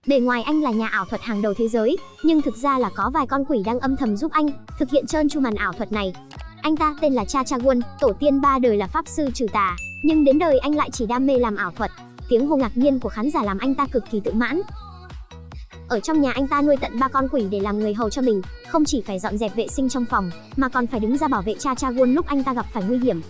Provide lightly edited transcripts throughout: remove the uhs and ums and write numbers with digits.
Bề ngoài anh là nhà ảo thuật hàng đầu thế giới, nhưng thực ra là có vài con quỷ đang âm thầm giúp anh thực hiện trơn tru màn ảo thuật này. Anh ta tên là Cha Chagun, tổ tiên 3 đời là pháp sư trừ tà, nhưng đến đời anh lại chỉ đam mê làm ảo thuật. Tiếng hô ngạc nhiên của khán giả làm anh ta cực kỳ tự mãn. Ở trong nhà anh ta nuôi tận 3 con quỷ để làm người hầu cho mình, không chỉ phải dọn dẹp vệ sinh trong phòng, mà còn phải đứng ra bảo vệ Cha Chagun lúc anh ta gặp phải nguy hiểm.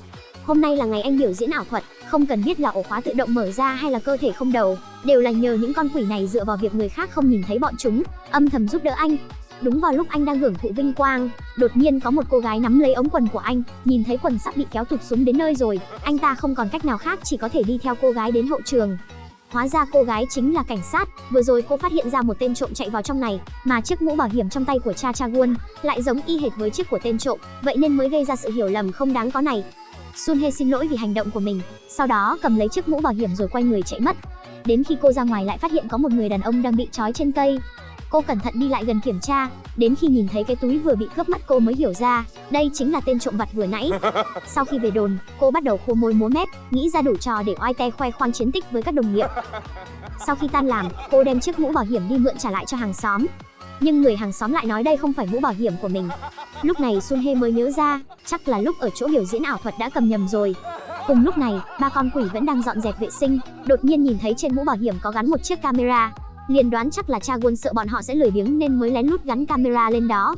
Hôm nay là ngày anh biểu diễn ảo thuật, không cần biết là ổ khóa tự động mở ra hay là cơ thể không đầu, đều là nhờ những con quỷ này dựa vào việc người khác không nhìn thấy bọn chúng, âm thầm giúp đỡ anh. Đúng vào lúc anh đang hưởng thụ vinh quang, đột nhiên có một cô gái nắm lấy ống quần của anh, nhìn thấy quần sắp bị kéo tụt xuống đến nơi rồi, anh ta không còn cách nào khác chỉ có thể đi theo cô gái đến hậu trường. Hóa ra cô gái chính là cảnh sát, vừa rồi cô phát hiện ra một tên trộm chạy vào trong này, mà chiếc mũ bảo hiểm trong tay của Cha Chagun lại giống y hệt với chiếc của tên trộm, vậy nên mới gây ra sự hiểu lầm không đáng có này. Sun Hye xin lỗi vì hành động của mình, sau đó cầm lấy chiếc mũ bảo hiểm rồi quay người chạy mất. Đến khi cô ra ngoài lại phát hiện có một người đàn ông đang bị trói trên cây. Cô cẩn thận đi lại gần kiểm tra, đến khi nhìn thấy cái túi vừa bị cướp mất cô mới hiểu ra, đây chính là tên trộm vặt vừa nãy. Sau khi về đồn, cô bắt đầu khô môi múa mép, nghĩ ra đủ trò để oai te khoe khoang chiến tích với các đồng nghiệp. Sau khi tan làm, cô đem chiếc mũ bảo hiểm đi mượn trả lại cho hàng xóm. Nhưng người hàng xóm lại nói đây không phải mũ bảo hiểm của mình. Lúc này Sun Hye mới nhớ ra, chắc là lúc ở chỗ biểu diễn ảo thuật đã cầm nhầm rồi. Cùng lúc này, 3 con quỷ vẫn đang dọn dẹp vệ sinh, đột nhiên nhìn thấy trên mũ bảo hiểm có gắn một chiếc camera, liền đoán chắc là Chagun sợ bọn họ sẽ lười biếng nên mới lén lút gắn camera lên đó.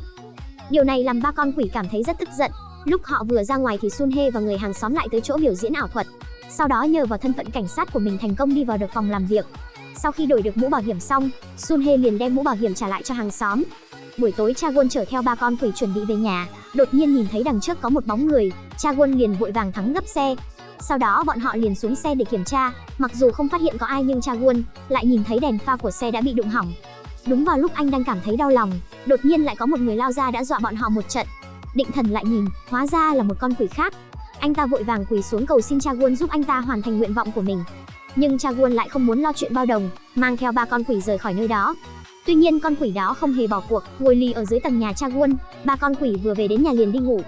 Điều này làm 3 con quỷ cảm thấy rất tức giận. Lúc họ vừa ra ngoài thì Sun Hye và người hàng xóm lại tới chỗ biểu diễn ảo thuật. Sau đó nhờ vào thân phận cảnh sát của mình thành công đi vào được phòng làm việc. Sau khi đổi được mũ bảo hiểm xong, Sun Hye liền đem mũ bảo hiểm trả lại cho hàng xóm. Buổi tối Chagun chở theo 3 con quỷ chuẩn bị về nhà, đột nhiên nhìn thấy đằng trước có một bóng người, Chagun liền vội vàng thắng gấp xe. Sau đó bọn họ liền xuống xe để kiểm tra, mặc dù không phát hiện có ai nhưng Chagun lại nhìn thấy đèn pha của xe đã bị đụng hỏng. Đúng vào lúc anh đang cảm thấy đau lòng, đột nhiên lại có một người lao ra đã dọa bọn họ một trận. Định thần lại nhìn, hóa ra là một con quỷ khác. Anh ta vội vàng quỳ xuống cầu xin Chagun giúp anh ta hoàn thành nguyện vọng của mình. Nhưng Chagun lại không muốn lo chuyện bao đồng, mang theo 3 con quỷ rời khỏi nơi đó. Tuy nhiên con quỷ đó không hề bỏ cuộc, ngồi lì ở dưới tầng nhà Chagun. 3 con quỷ vừa về đến nhà liền đi ngủ.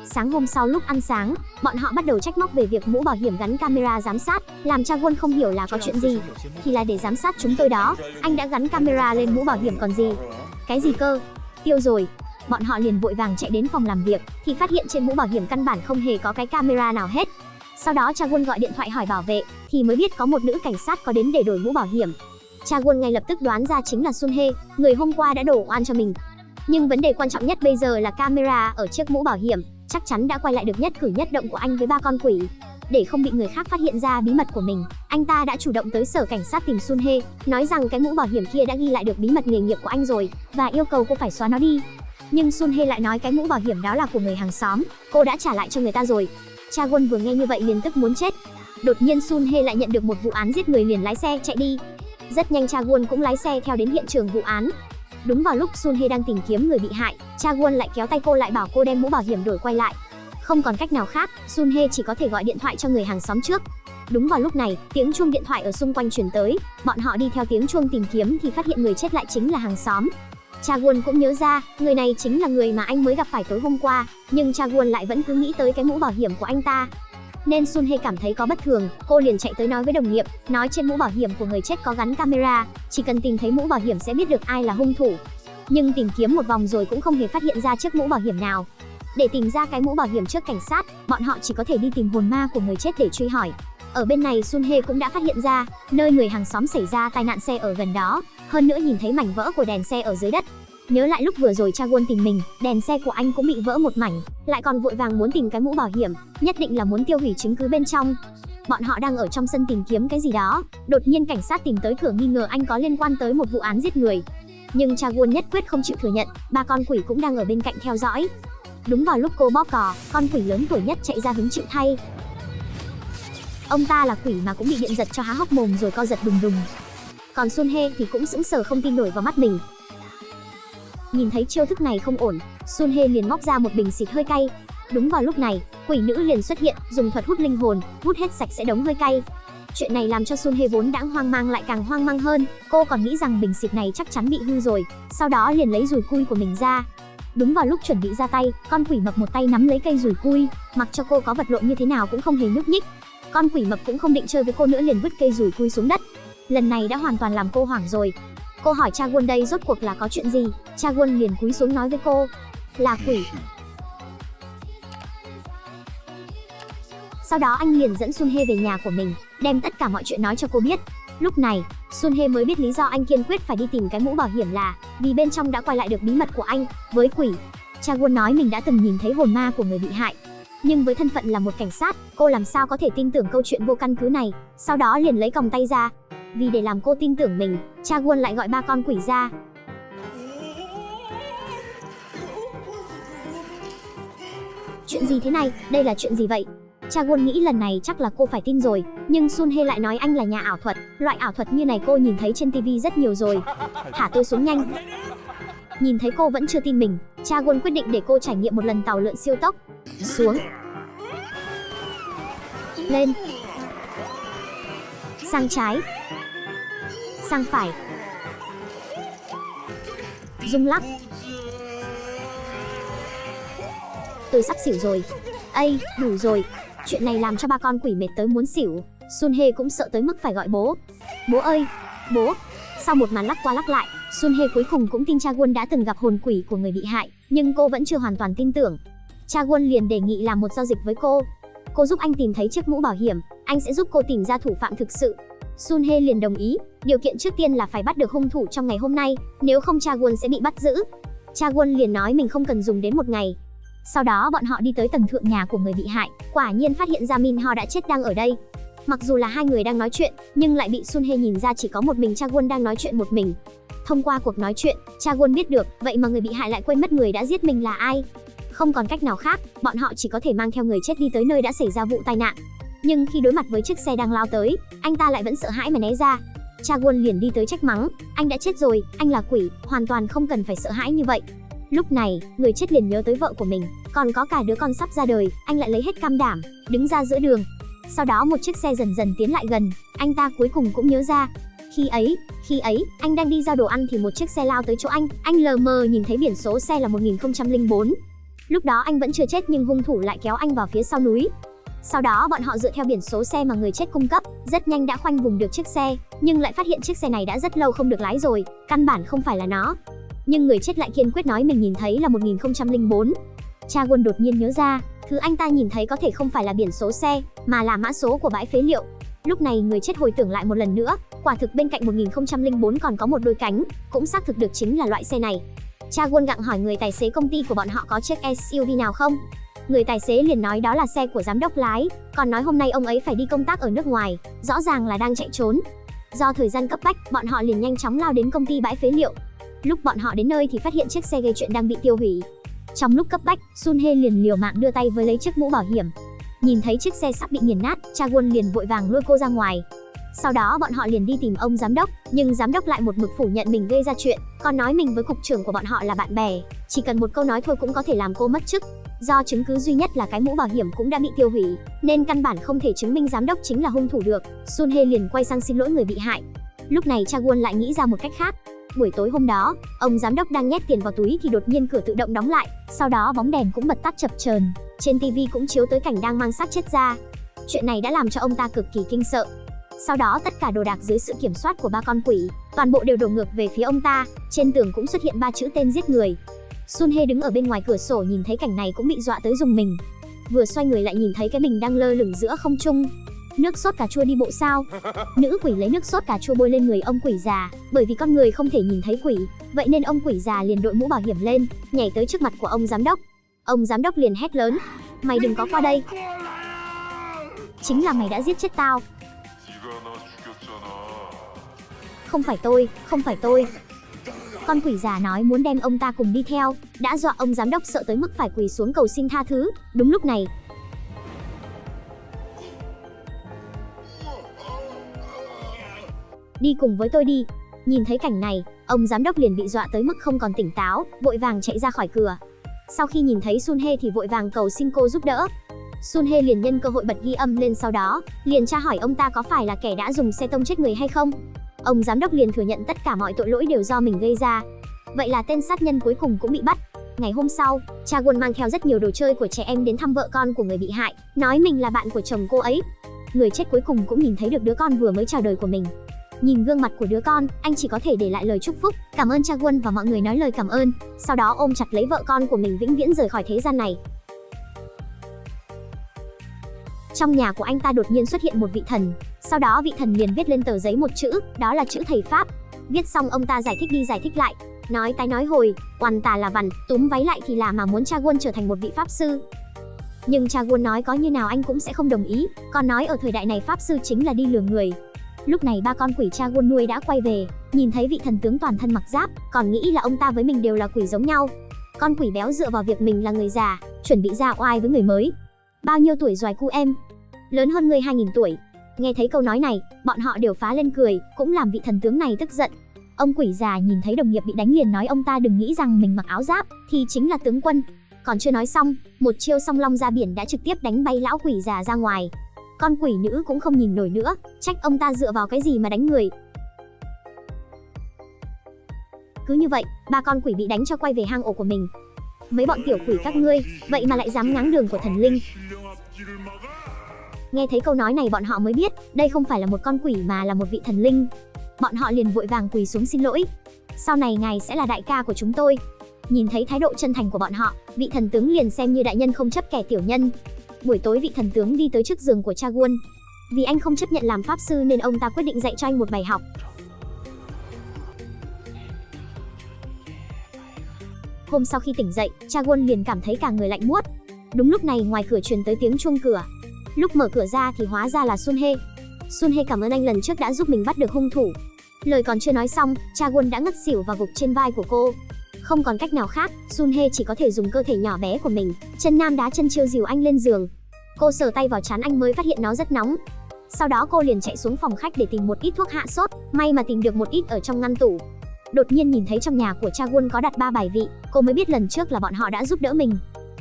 Sáng hôm sau lúc ăn sáng, bọn họ bắt đầu trách móc về việc mũ bảo hiểm gắn camera giám sát, làm Chagun không hiểu là có chuyện gì. Thì là để giám sát chúng tôi đó, anh đã gắn camera lên mũ bảo hiểm còn gì. Cái gì cơ? Tiêu rồi. Bọn họ liền vội vàng chạy đến phòng làm việc, thì phát hiện trên mũ bảo hiểm căn bản không hề có cái camera nào hết. Sau đó Chagun gọi điện thoại hỏi bảo vệ, thì mới biết có một nữ cảnh sát có đến để đổi mũ bảo hiểm. Chagun ngay lập tức đoán ra chính là Sun Hye, người hôm qua đã đổ oan cho mình. Nhưng vấn đề quan trọng nhất bây giờ là camera ở chiếc mũ bảo hiểm, chắc chắn đã quay lại được nhất cử nhất động của anh với 3 con quỷ. Để không bị người khác phát hiện ra bí mật của mình, anh ta đã chủ động tới sở cảnh sát tìm Sun Hye, nói rằng cái mũ bảo hiểm kia đã ghi lại được bí mật nghề nghiệp của anh rồi, và yêu cầu cô phải xóa nó đi. Nhưng Sun Hye lại nói cái mũ bảo hiểm đó là của người hàng xóm, cô đã trả lại cho người ta rồi. Chagun vừa nghe như vậy liền tức muốn chết. Đột nhiên Sun Hye lại nhận được một vụ án giết người liền lái xe chạy đi. Rất nhanh Chagun cũng lái xe theo đến hiện trường vụ án. Đúng vào lúc Sun Hye đang tìm kiếm người bị hại, Chagun lại kéo tay cô lại bảo cô đem mũ bảo hiểm đổi quay lại. Không còn cách nào khác, Sun Hye chỉ có thể gọi điện thoại cho người hàng xóm trước. Đúng vào lúc này, tiếng chuông điện thoại ở xung quanh truyền tới, bọn họ đi theo tiếng chuông tìm kiếm thì phát hiện người chết lại chính là hàng xóm. Chagun cũng nhớ ra, người này chính là người mà anh mới gặp phải tối hôm qua, nhưng Chagun lại vẫn cứ nghĩ tới cái mũ bảo hiểm của anh ta. Nên Sun Hye cảm thấy có bất thường, cô liền chạy tới nói với đồng nghiệp, nói trên mũ bảo hiểm của người chết có gắn camera, chỉ cần tìm thấy mũ bảo hiểm sẽ biết được ai là hung thủ. Nhưng tìm kiếm một vòng rồi cũng không hề phát hiện ra chiếc mũ bảo hiểm nào. Để tìm ra cái mũ bảo hiểm trước cảnh sát, bọn họ chỉ có thể đi tìm hồn ma của người chết để truy hỏi. Ở bên này Sun Hye cũng đã phát hiện ra, nơi người hàng xóm xảy ra tai nạn xe ở gần đó, hơn nữa nhìn thấy mảnh vỡ của đèn xe ở dưới đất. Nhớ lại lúc vừa rồi Chagun tìm mình, đèn xe của anh cũng bị vỡ một mảnh, lại còn vội vàng muốn tìm cái mũ bảo hiểm, nhất định là muốn tiêu hủy chứng cứ bên trong. Bọn họ đang ở trong sân tìm kiếm cái gì đó, đột nhiên cảnh sát tìm tới cửa nghi ngờ anh có liên quan tới một vụ án giết người. Nhưng Chagun nhất quyết không chịu thừa nhận, 3 con quỷ cũng đang ở bên cạnh theo dõi. Đúng vào lúc cô bóp cò, con quỷ lớn tuổi nhất chạy ra hứng chịu thay. Ông ta là quỷ mà cũng bị điện giật cho há hốc mồm rồi co giật đùng đùng. Còn Sun Hye thì cũng sững sờ không tin nổi vào mắt mình. Nhìn thấy chiêu thức này không ổn, Sun Hye liền móc ra một bình xịt hơi cay. Đúng vào lúc này, quỷ nữ liền xuất hiện, dùng thuật hút linh hồn, hút hết sạch sẽ đống hơi cay. Chuyện này làm cho Sun Hye vốn đã hoang mang lại càng hoang mang hơn, cô còn nghĩ rằng bình xịt này chắc chắn bị hư rồi, sau đó liền lấy dùi cui của mình ra. Đúng vào lúc chuẩn bị ra tay, con quỷ mập một tay nắm lấy cây dùi cui, mặc cho cô có vật lộn như thế nào cũng không hề nhúc nhích. Con quỷ mập cũng không định chơi với cô nữa liền vứt cây dùi cui xuống đất. lần này đã hoàn toàn làm cô hoảng rồi. Cô hỏi Cha Won đây rốt cuộc là có chuyện gì, Cha Won liền cúi xuống nói với cô, là quỷ. Sau đó anh liền dẫn Sun Hye về nhà của mình, đem tất cả mọi chuyện nói cho cô biết. Lúc này, Sun Hye mới biết lý do anh kiên quyết phải đi tìm cái mũ bảo hiểm là vì bên trong đã quay lại được bí mật của anh với quỷ. Cha Won nói mình đã từng nhìn thấy hồn ma của người bị hại, nhưng với thân phận là một cảnh sát, cô làm sao có thể tin tưởng câu chuyện vô căn cứ này. Sau đó liền lấy còng tay ra. Vì để làm cô tin tưởng mình, Cha Won lại gọi 3 con quỷ ra. Chuyện gì thế này, đây là chuyện gì vậy? Cha Won nghĩ lần này chắc là cô phải tin rồi, nhưng Sun Hye lại nói anh là nhà ảo thuật. Loại ảo thuật như này cô nhìn thấy trên TV rất nhiều rồi. Thả tôi xuống nhanh. Nhìn thấy cô vẫn chưa tin mình, Cha Won quyết định để cô trải nghiệm một lần tàu lượn siêu tốc. Xuống. Lên. Sang trái. Sang phải. Rung lắc. Tôi sắp xỉu rồi. Ây, đủ rồi. Chuyện này làm cho 3 con quỷ mệt tới muốn xỉu. Sun Hye cũng sợ tới mức phải gọi bố. Bố ơi, bố. Sau một màn lắc qua lắc lại, Sun Hye cuối cùng cũng tin Cha Won đã từng gặp hồn quỷ của người bị hại, nhưng cô vẫn chưa hoàn toàn tin tưởng. Cha Won liền đề nghị làm một giao dịch với cô. Cô giúp anh tìm thấy chiếc mũ bảo hiểm, anh sẽ giúp cô tìm ra thủ phạm thực sự. Sun Hye liền đồng ý, điều kiện trước tiên là phải bắt được hung thủ trong ngày hôm nay, nếu không Cha Won sẽ bị bắt giữ. Cha Won liền nói mình không cần dùng đến một ngày. Sau đó bọn họ đi tới tầng thượng nhà của người bị hại, quả nhiên phát hiện ra Min Ho đã chết đang ở đây. Mặc dù là hai người đang nói chuyện, nhưng lại bị Sun Hye nhìn ra chỉ có một mình Cha Won đang nói chuyện một mình. Thông qua cuộc nói chuyện, Cha Won biết được, vậy mà người bị hại lại quên mất người đã giết mình là ai. Không còn cách nào khác, bọn họ chỉ có thể mang theo người chết đi tới nơi đã xảy ra vụ tai nạn. Nhưng khi đối mặt với chiếc xe đang lao tới, anh ta lại vẫn sợ hãi mà né ra. Cha Won liền đi tới trách mắng, anh đã chết rồi, anh là quỷ, hoàn toàn không cần phải sợ hãi như vậy. Lúc này, người chết liền nhớ tới vợ của mình, còn có cả đứa con sắp ra đời, anh lại lấy hết can đảm, đứng ra giữa đường. Sau đó một chiếc xe dần dần tiến lại gần, anh ta cuối cùng cũng nhớ ra. Khi ấy, anh đang đi giao đồ ăn thì một chiếc xe lao tới chỗ anh lờ mờ nhìn thấy biển số xe là 1004. Lúc đó anh vẫn chưa chết nhưng hung thủ lại kéo anh vào phía sau núi. Sau đó bọn họ dựa theo biển số xe mà người chết cung cấp, rất nhanh đã khoanh vùng được chiếc xe, nhưng lại phát hiện chiếc xe này đã rất lâu không được lái rồi, căn bản không phải là nó. Nhưng người chết lại kiên quyết nói mình nhìn thấy là 1004. Cha Won đột nhiên nhớ ra, thứ anh ta nhìn thấy có thể không phải là biển số xe, mà là mã số của bãi phế liệu. Lúc này người chết hồi tưởng lại một lần nữa, quả thực bên cạnh 1004 còn có một đôi cánh, cũng xác thực được chính là loại xe này. Cha Won gặng hỏi người tài xế công ty của bọn họ có chiếc SUV nào không. Người tài xế liền nói đó là xe của giám đốc lái, còn nói hôm nay ông ấy phải đi công tác ở nước ngoài, rõ ràng là đang chạy trốn. Do thời gian cấp bách, bọn họ liền nhanh chóng lao đến công ty bãi phế liệu. Lúc bọn họ đến nơi thì phát hiện chiếc xe gây chuyện đang bị tiêu hủy. Trong lúc cấp bách, Sun Hye liền liều mạng đưa tay với lấy chiếc mũ bảo hiểm. Nhìn thấy chiếc xe sắp bị nghiền nát, Cha Won liền vội vàng lôi cô ra ngoài. Sau đó bọn họ liền đi tìm ông giám đốc, nhưng giám đốc lại một mực phủ nhận mình gây ra chuyện, còn nói mình với cục trưởng của bọn họ là bạn bè, chỉ cần một câu nói thôi cũng có thể làm cô mất chức. Do chứng cứ duy nhất là cái mũ bảo hiểm cũng đã bị tiêu hủy, nên căn bản không thể chứng minh giám đốc chính là hung thủ được. Sun Hye liền quay sang xin lỗi người bị hại. Lúc này Cha Won lại nghĩ ra một cách khác. Buổi tối hôm đó, ông giám đốc đang nhét tiền vào túi thì đột nhiên cửa tự động đóng lại, sau đó bóng đèn cũng bật tắt chập chờn. Trên TV cũng chiếu tới cảnh đang mang xác chết ra. Chuyện này đã làm cho ông ta cực kỳ kinh sợ. Sau đó tất cả đồ đạc dưới sự kiểm soát của 3 con quỷ, toàn bộ đều đổ ngược về phía ông ta. Trên tường cũng xuất hiện 3 chữ tên giết người. Sun Hye đứng ở bên ngoài cửa sổ nhìn thấy cảnh này cũng bị dọa tới rùng mình. Vừa xoay người lại nhìn thấy cái bình đang lơ lửng giữa không trung. Nước sốt cà chua đi bộ sao? Nữ quỷ lấy nước sốt cà chua bôi lên người ông quỷ già, bởi vì con người không thể nhìn thấy quỷ, vậy nên ông quỷ già liền đội mũ bảo hiểm lên, nhảy tới trước mặt của ông giám đốc. Ông giám đốc liền hét lớn, mày đừng có qua đây. Chính là mày đã giết chết tao. Không phải tôi, không phải tôi. Con quỷ già nói muốn đem ông ta cùng đi theo, đã dọa ông giám đốc sợ tới mức phải quỳ xuống cầu xin tha thứ. Đúng lúc này, đi cùng với tôi đi. Nhìn thấy cảnh này, ông giám đốc liền bị dọa tới mức không còn tỉnh táo, vội vàng chạy ra khỏi cửa. Sau khi nhìn thấy Sun Hye thì vội vàng cầu xin cô giúp đỡ. Sun Hye liền nhân cơ hội bật ghi âm lên, sau đó liền tra hỏi ông ta có phải là kẻ đã dùng xe tông chết người hay không. Ông giám đốc liền thừa nhận tất cả mọi tội lỗi đều do mình gây ra. Vậy là tên sát nhân cuối cùng cũng bị bắt. Ngày hôm sau, Cha Won mang theo rất nhiều đồ chơi của trẻ em đến thăm vợ con của người bị hại, nói mình là bạn của chồng cô ấy. Người chết cuối cùng cũng nhìn thấy được đứa con vừa mới chào đời của mình. Nhìn gương mặt của đứa con, anh chỉ có thể để lại lời chúc phúc, cảm ơn cha Quân và mọi người nói lời cảm ơn, sau đó ôm chặt lấy vợ con của mình vĩnh viễn rời khỏi thế gian này. Trong nhà của anh ta đột nhiên xuất hiện một vị thần, sau đó vị thần liền viết lên tờ giấy một chữ, đó là chữ thầy Pháp. Viết xong ông ta giải thích đi giải thích lại, nói tái nói hồi, oằn tà là vằn, túm váy lại thì là mà muốn cha Quân trở thành một vị pháp sư. Nhưng cha Quân nói có như nào anh cũng sẽ không đồng ý, còn nói ở thời đại này pháp sư chính là đi lừa người. Lúc này ba con quỷ cha Quân nuôi đã quay về, nhìn thấy vị thần tướng toàn thân mặc giáp, còn nghĩ là ông ta với mình đều là quỷ giống nhau. Con quỷ béo dựa vào việc mình là người già, chuẩn bị ra oai với người mới. Bao nhiêu tuổi rồi cu em? Lớn hơn ngươi 2000 tuổi. Nghe thấy câu nói này, bọn họ đều phá lên cười, cũng làm vị thần tướng này tức giận. Ông quỷ già nhìn thấy đồng nghiệp bị đánh liền nói ông ta đừng nghĩ rằng mình mặc áo giáp thì chính là tướng quân. Còn chưa nói xong, một chiêu song long ra biển đã trực tiếp đánh bay lão quỷ già ra ngoài. Con quỷ nữ cũng không nhìn nổi nữa, trách ông ta dựa vào cái gì mà đánh người. Cứ như vậy, ba con quỷ bị đánh cho quay về hang ổ của mình. Mấy bọn tiểu quỷ các ngươi, vậy mà lại dám ngáng đường của thần linh. Nghe thấy câu nói này bọn họ mới biết, đây không phải là một con quỷ mà là một vị thần linh. Bọn họ liền vội vàng quỳ xuống xin lỗi. Sau này ngài sẽ là đại ca của chúng tôi. Nhìn thấy thái độ chân thành của bọn họ, vị thần tướng liền xem như đại nhân không chấp kẻ tiểu nhân. Buổi tối vị thần tướng đi tới trước giường của cha Quân. Vì anh không chấp nhận làm pháp sư nên ông ta quyết định dạy cho anh một bài học. Hôm sau khi tỉnh dậy, cha Quân liền cảm thấy cả người lạnh buốt. Đúng lúc này ngoài cửa truyền tới tiếng chuông cửa. Lúc mở cửa ra thì hóa ra là Sun Hye. Sun Hye cảm ơn anh lần trước đã giúp mình bắt được hung thủ. Lời còn chưa nói xong, cha Quân đã ngất xỉu và gục trên vai của cô. Không còn cách nào khác, Sun Hye chỉ có thể dùng cơ thể nhỏ bé của mình, chân nam đá chân chiêu dìu anh lên giường. Cô sờ tay vào trán anh mới phát hiện nó rất nóng. Sau đó cô liền chạy xuống phòng khách để tìm một ít thuốc hạ sốt, may mà tìm được một ít ở trong ngăn tủ. Đột nhiên nhìn thấy trong nhà của cha Quân có đặt 3 bài vị, cô mới biết lần trước là bọn họ đã giúp đỡ mình.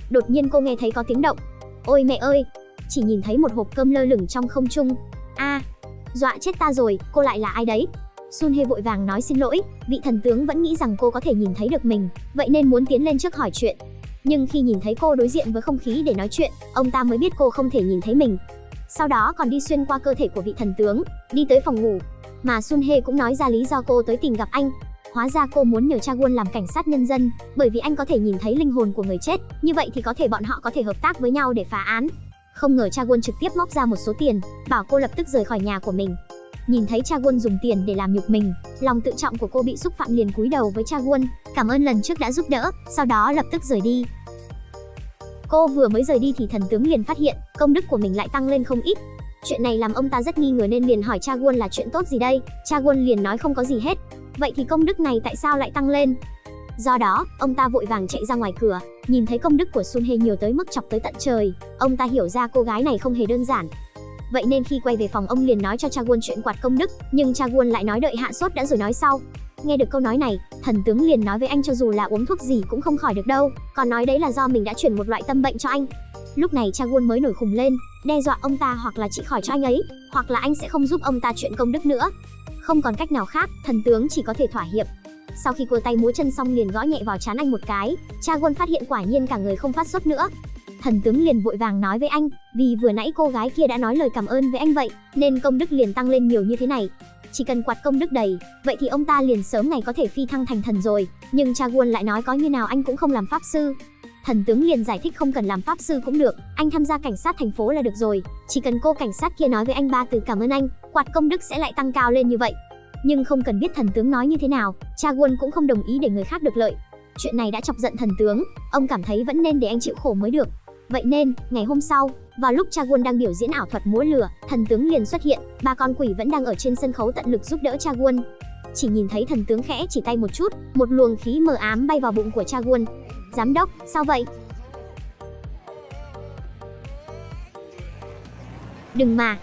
Đột nhiên cô nghe thấy có tiếng động. Ôi mẹ ơi! Chỉ nhìn thấy một hộp cơm lơ lửng trong không trung. Dọa chết ta rồi, cô lại là ai đấy? Sun Hye vội vàng nói xin lỗi, vị thần tướng vẫn nghĩ rằng cô có thể nhìn thấy được mình, vậy nên muốn tiến lên trước hỏi chuyện. Nhưng khi nhìn thấy cô đối diện với không khí để nói chuyện, ông ta mới biết cô không thể nhìn thấy mình. Sau đó còn đi xuyên qua cơ thể của vị thần tướng, đi tới phòng ngủ. Mà Sun Hye cũng nói ra lý do cô tới tìm gặp anh. Hóa ra cô muốn nhờ cha Quân làm cảnh sát nhân dân, bởi vì anh có thể nhìn thấy linh hồn của người chết, như vậy thì có thể bọn họ có thể hợp tác với nhau để phá án. Không ngờ cha Quân trực tiếp móc ra một số tiền, bảo cô lập tức rời khỏi nhà của mình. Nhìn thấy cha Quân dùng tiền để làm nhục mình, lòng tự trọng của cô bị xúc phạm liền cúi đầu với cha Quân, cảm ơn lần trước đã giúp đỡ, sau đó lập tức rời đi. Cô vừa mới rời đi thì thần tướng liền phát hiện, công đức của mình lại tăng lên không ít. Chuyện này làm ông ta rất nghi ngờ nên liền hỏi cha Quân là chuyện tốt gì đây, cha Quân liền nói không có gì hết. Vậy thì công đức này tại sao lại tăng lên? Do đó, ông ta vội vàng chạy ra ngoài cửa, nhìn thấy công đức của Sun Hye nhiều tới mức chọc tới tận trời, ông ta hiểu ra cô gái này không hề đơn giản. Vậy nên khi quay về phòng ông liền nói cho cha Quân chuyện quạt công đức, nhưng cha Quân lại nói đợi hạ sốt đã rồi nói sau. Nghe được câu nói này, thần tướng liền nói với anh cho dù là uống thuốc gì cũng không khỏi được đâu, còn nói đấy là do mình đã chuyển một loại tâm bệnh cho anh. Lúc này cha Quân mới nổi khùng lên, đe dọa ông ta hoặc là trị khỏi cho anh ấy, hoặc là anh sẽ không giúp ông ta chuyện công đức nữa. Không còn cách nào khác, thần tướng chỉ có thể thỏa hiệp. Sau khi cua tay múa chân xong liền gõ nhẹ vào trán anh một cái, cha Quân phát hiện quả nhiên cả người không phát sốt nữa. Thần tướng liền vội vàng nói với anh, vì vừa nãy cô gái kia đã nói lời cảm ơn với anh vậy, nên công đức liền tăng lên nhiều như thế này. Chỉ cần quạt công đức đầy, vậy thì ông ta liền sớm ngày có thể phi thăng thành thần rồi. Nhưng cha Quân lại nói có như nào anh cũng không làm pháp sư. Thần tướng liền giải thích không cần làm pháp sư cũng được, anh tham gia cảnh sát thành phố là được rồi. Chỉ cần cô cảnh sát kia nói với anh 3 từ cảm ơn anh, quạt công đức sẽ lại tăng cao lên như vậy. Nhưng không cần biết thần tướng nói như thế nào, cha Quân cũng không đồng ý để người khác được lợi. Chuyện này đã chọc giận thần tướng, ông cảm thấy vẫn nên để anh chịu khổ mới được. Vậy nên, ngày hôm sau, vào lúc cha Quân đang biểu diễn ảo thuật múa lửa, thần tướng liền xuất hiện, ba con quỷ vẫn đang ở trên sân khấu tận lực giúp đỡ cha Quân. Chỉ nhìn thấy thần tướng khẽ chỉ tay một chút, một luồng khí mờ ám bay vào bụng của cha Quân. Giám đốc, sao vậy? Đừng mà.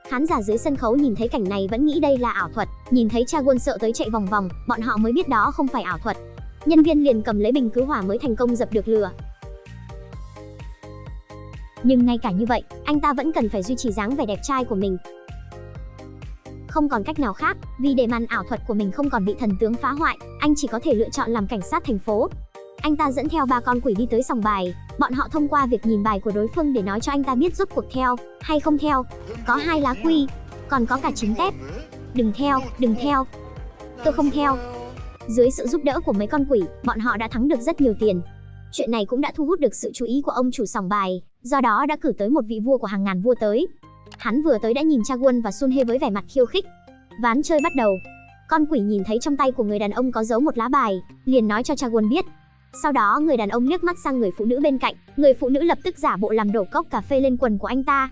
Khán giả dưới sân khấu nhìn thấy cảnh này vẫn nghĩ đây là ảo thuật, nhìn thấy cha Quân sợ tới chạy vòng vòng, bọn họ mới biết đó không phải ảo thuật. Nhân viên liền cầm lấy bình cứu hỏa mới thành công dập được lửa. Nhưng ngay cả như vậy, anh ta vẫn cần phải duy trì dáng vẻ đẹp trai của mình. Không còn cách nào khác, vì để màn ảo thuật của mình không còn bị thần tướng phá hoại, anh chỉ có thể lựa chọn làm cảnh sát thành phố. Anh ta dẫn theo ba con quỷ đi tới sòng bài, Bọn họ thông qua việc nhìn bài của đối phương để nói cho anh ta biết rốt cuộc theo hay không theo. Có 2 lá quy, còn có cả 9 tép. Đừng theo. Tôi không theo. Dưới sự giúp đỡ của mấy con quỷ, bọn họ đã thắng được rất nhiều tiền. Chuyện này cũng đã thu hút được sự chú ý của ông chủ sòng bài, do đó đã cử tới một vị vua của hàng ngàn vua tới. Hắn vừa tới đã nhìn Chaewon và Sun Hye với vẻ mặt khiêu khích. Ván chơi bắt đầu. Con quỷ nhìn thấy trong tay của người đàn ông có giấu một lá bài, liền nói cho Chaewon biết. Sau đó người đàn ông liếc mắt sang người phụ nữ bên cạnh, người phụ nữ lập tức giả bộ làm đổ cốc cà phê lên quần của anh ta.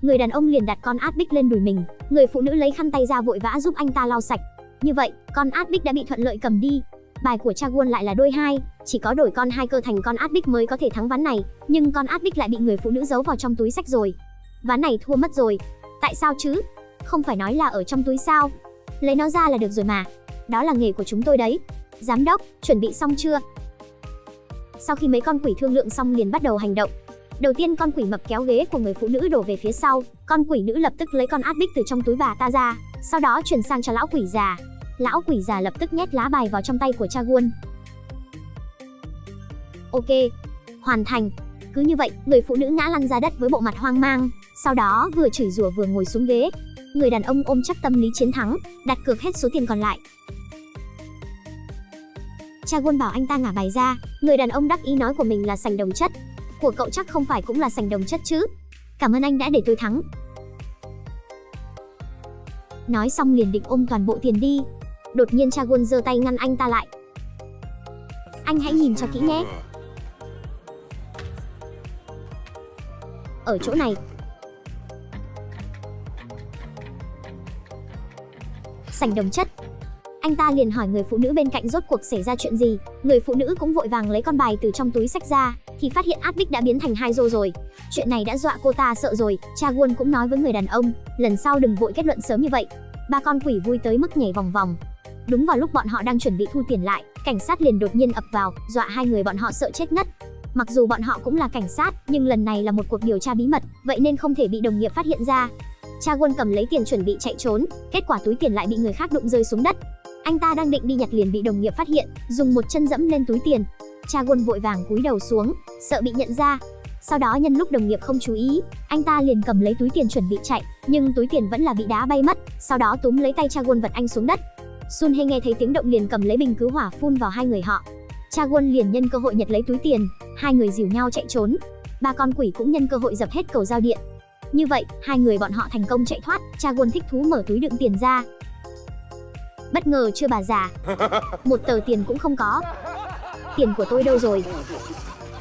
Người đàn ông liền đặt con át bích lên đùi mình, người phụ nữ lấy khăn tay ra vội vã giúp anh ta lau sạch. Như vậy, con át bích đã bị thuận lợi cầm đi. Bài của Chaewon lại là đôi 2, chỉ có đổi con 2 cơ thành con át bích mới có thể thắng ván này, nhưng con át bích lại bị người phụ nữ giấu vào trong túi xách rồi. Ván này thua mất rồi. Tại sao chứ? Không phải nói là ở trong túi sao? Lấy nó ra là được rồi mà. Đó là nghề của chúng tôi đấy. Giám đốc, chuẩn bị xong chưa? Sau khi mấy con quỷ thương lượng xong liền bắt đầu hành động. Đầu tiên con quỷ mập kéo ghế của người phụ nữ đổ về phía sau, con quỷ nữ lập tức lấy con át bích từ trong túi bà ta ra, sau đó chuyển sang cho lão quỷ già. Lão quỷ già lập tức nhét lá bài vào trong tay của Chaewon. Ok, hoàn thành. Cứ như vậy, người phụ nữ ngã lăn ra đất với bộ mặt hoang mang, sau đó vừa chửi rủa vừa ngồi xuống ghế. Người đàn ông ôm chắc tâm lý chiến thắng, đặt cược hết số tiền còn lại. Chaewon bảo anh ta ngả bài ra, người đàn ông đắc ý nói của mình là sành đồng chất. Của cậu chắc không phải cũng là sành đồng chất chứ? Cảm ơn anh đã để tôi thắng. Nói xong liền định ôm toàn bộ tiền đi. Đột nhiên Chaewon giơ tay ngăn anh ta lại. Anh hãy nhìn cho kỹ nhé. Ở chỗ này. Sành đồng chất. Anh ta liền hỏi người phụ nữ bên cạnh rốt cuộc xảy ra chuyện gì. Người phụ nữ cũng vội vàng lấy con bài từ trong túi xách ra, thì phát hiện át bích đã biến thành 2 rô rồi. Chuyện này đã dọa cô ta sợ rồi. Chaewon cũng nói với người đàn ông, lần sau đừng vội kết luận sớm như vậy. Ba con quỷ vui tới mức nhảy vòng vòng. Đúng vào lúc bọn họ đang chuẩn bị thu tiền lại, cảnh sát liền đột nhiên ập vào, dọa 2 người bọn họ sợ chết ngất. Mặc dù bọn họ cũng là cảnh sát, nhưng lần này là một cuộc điều tra bí mật, vậy nên không thể bị đồng nghiệp phát hiện ra. Chaewon cầm lấy tiền chuẩn bị chạy trốn, kết quả túi tiền lại bị người khác đụng rơi xuống đất. Anh ta đang định đi nhặt liền bị đồng nghiệp phát hiện, dùng một chân dẫm lên túi tiền. Chaewon vội vàng cúi đầu xuống, sợ bị nhận ra. Sau đó nhân lúc đồng nghiệp không chú ý, anh ta liền cầm lấy túi tiền chuẩn bị chạy, nhưng túi tiền vẫn là bị đá bay mất. Sau đó túm lấy tay Chaewon vật anh xuống đất. Sun Hye nghe thấy tiếng động liền cầm lấy bình cứu hỏa phun vào 2 người họ. Chaewon liền nhân cơ hội nhặt lấy túi tiền, 2 người dìu nhau chạy trốn. Ba con quỷ cũng nhân cơ hội dập hết cầu giao điện. Như vậy, 2 người bọn họ thành công chạy thoát. Chaewon thích thú mở túi đựng tiền ra. Bất ngờ chưa bà già? Một tờ tiền cũng không có. Tiền của tôi đâu rồi?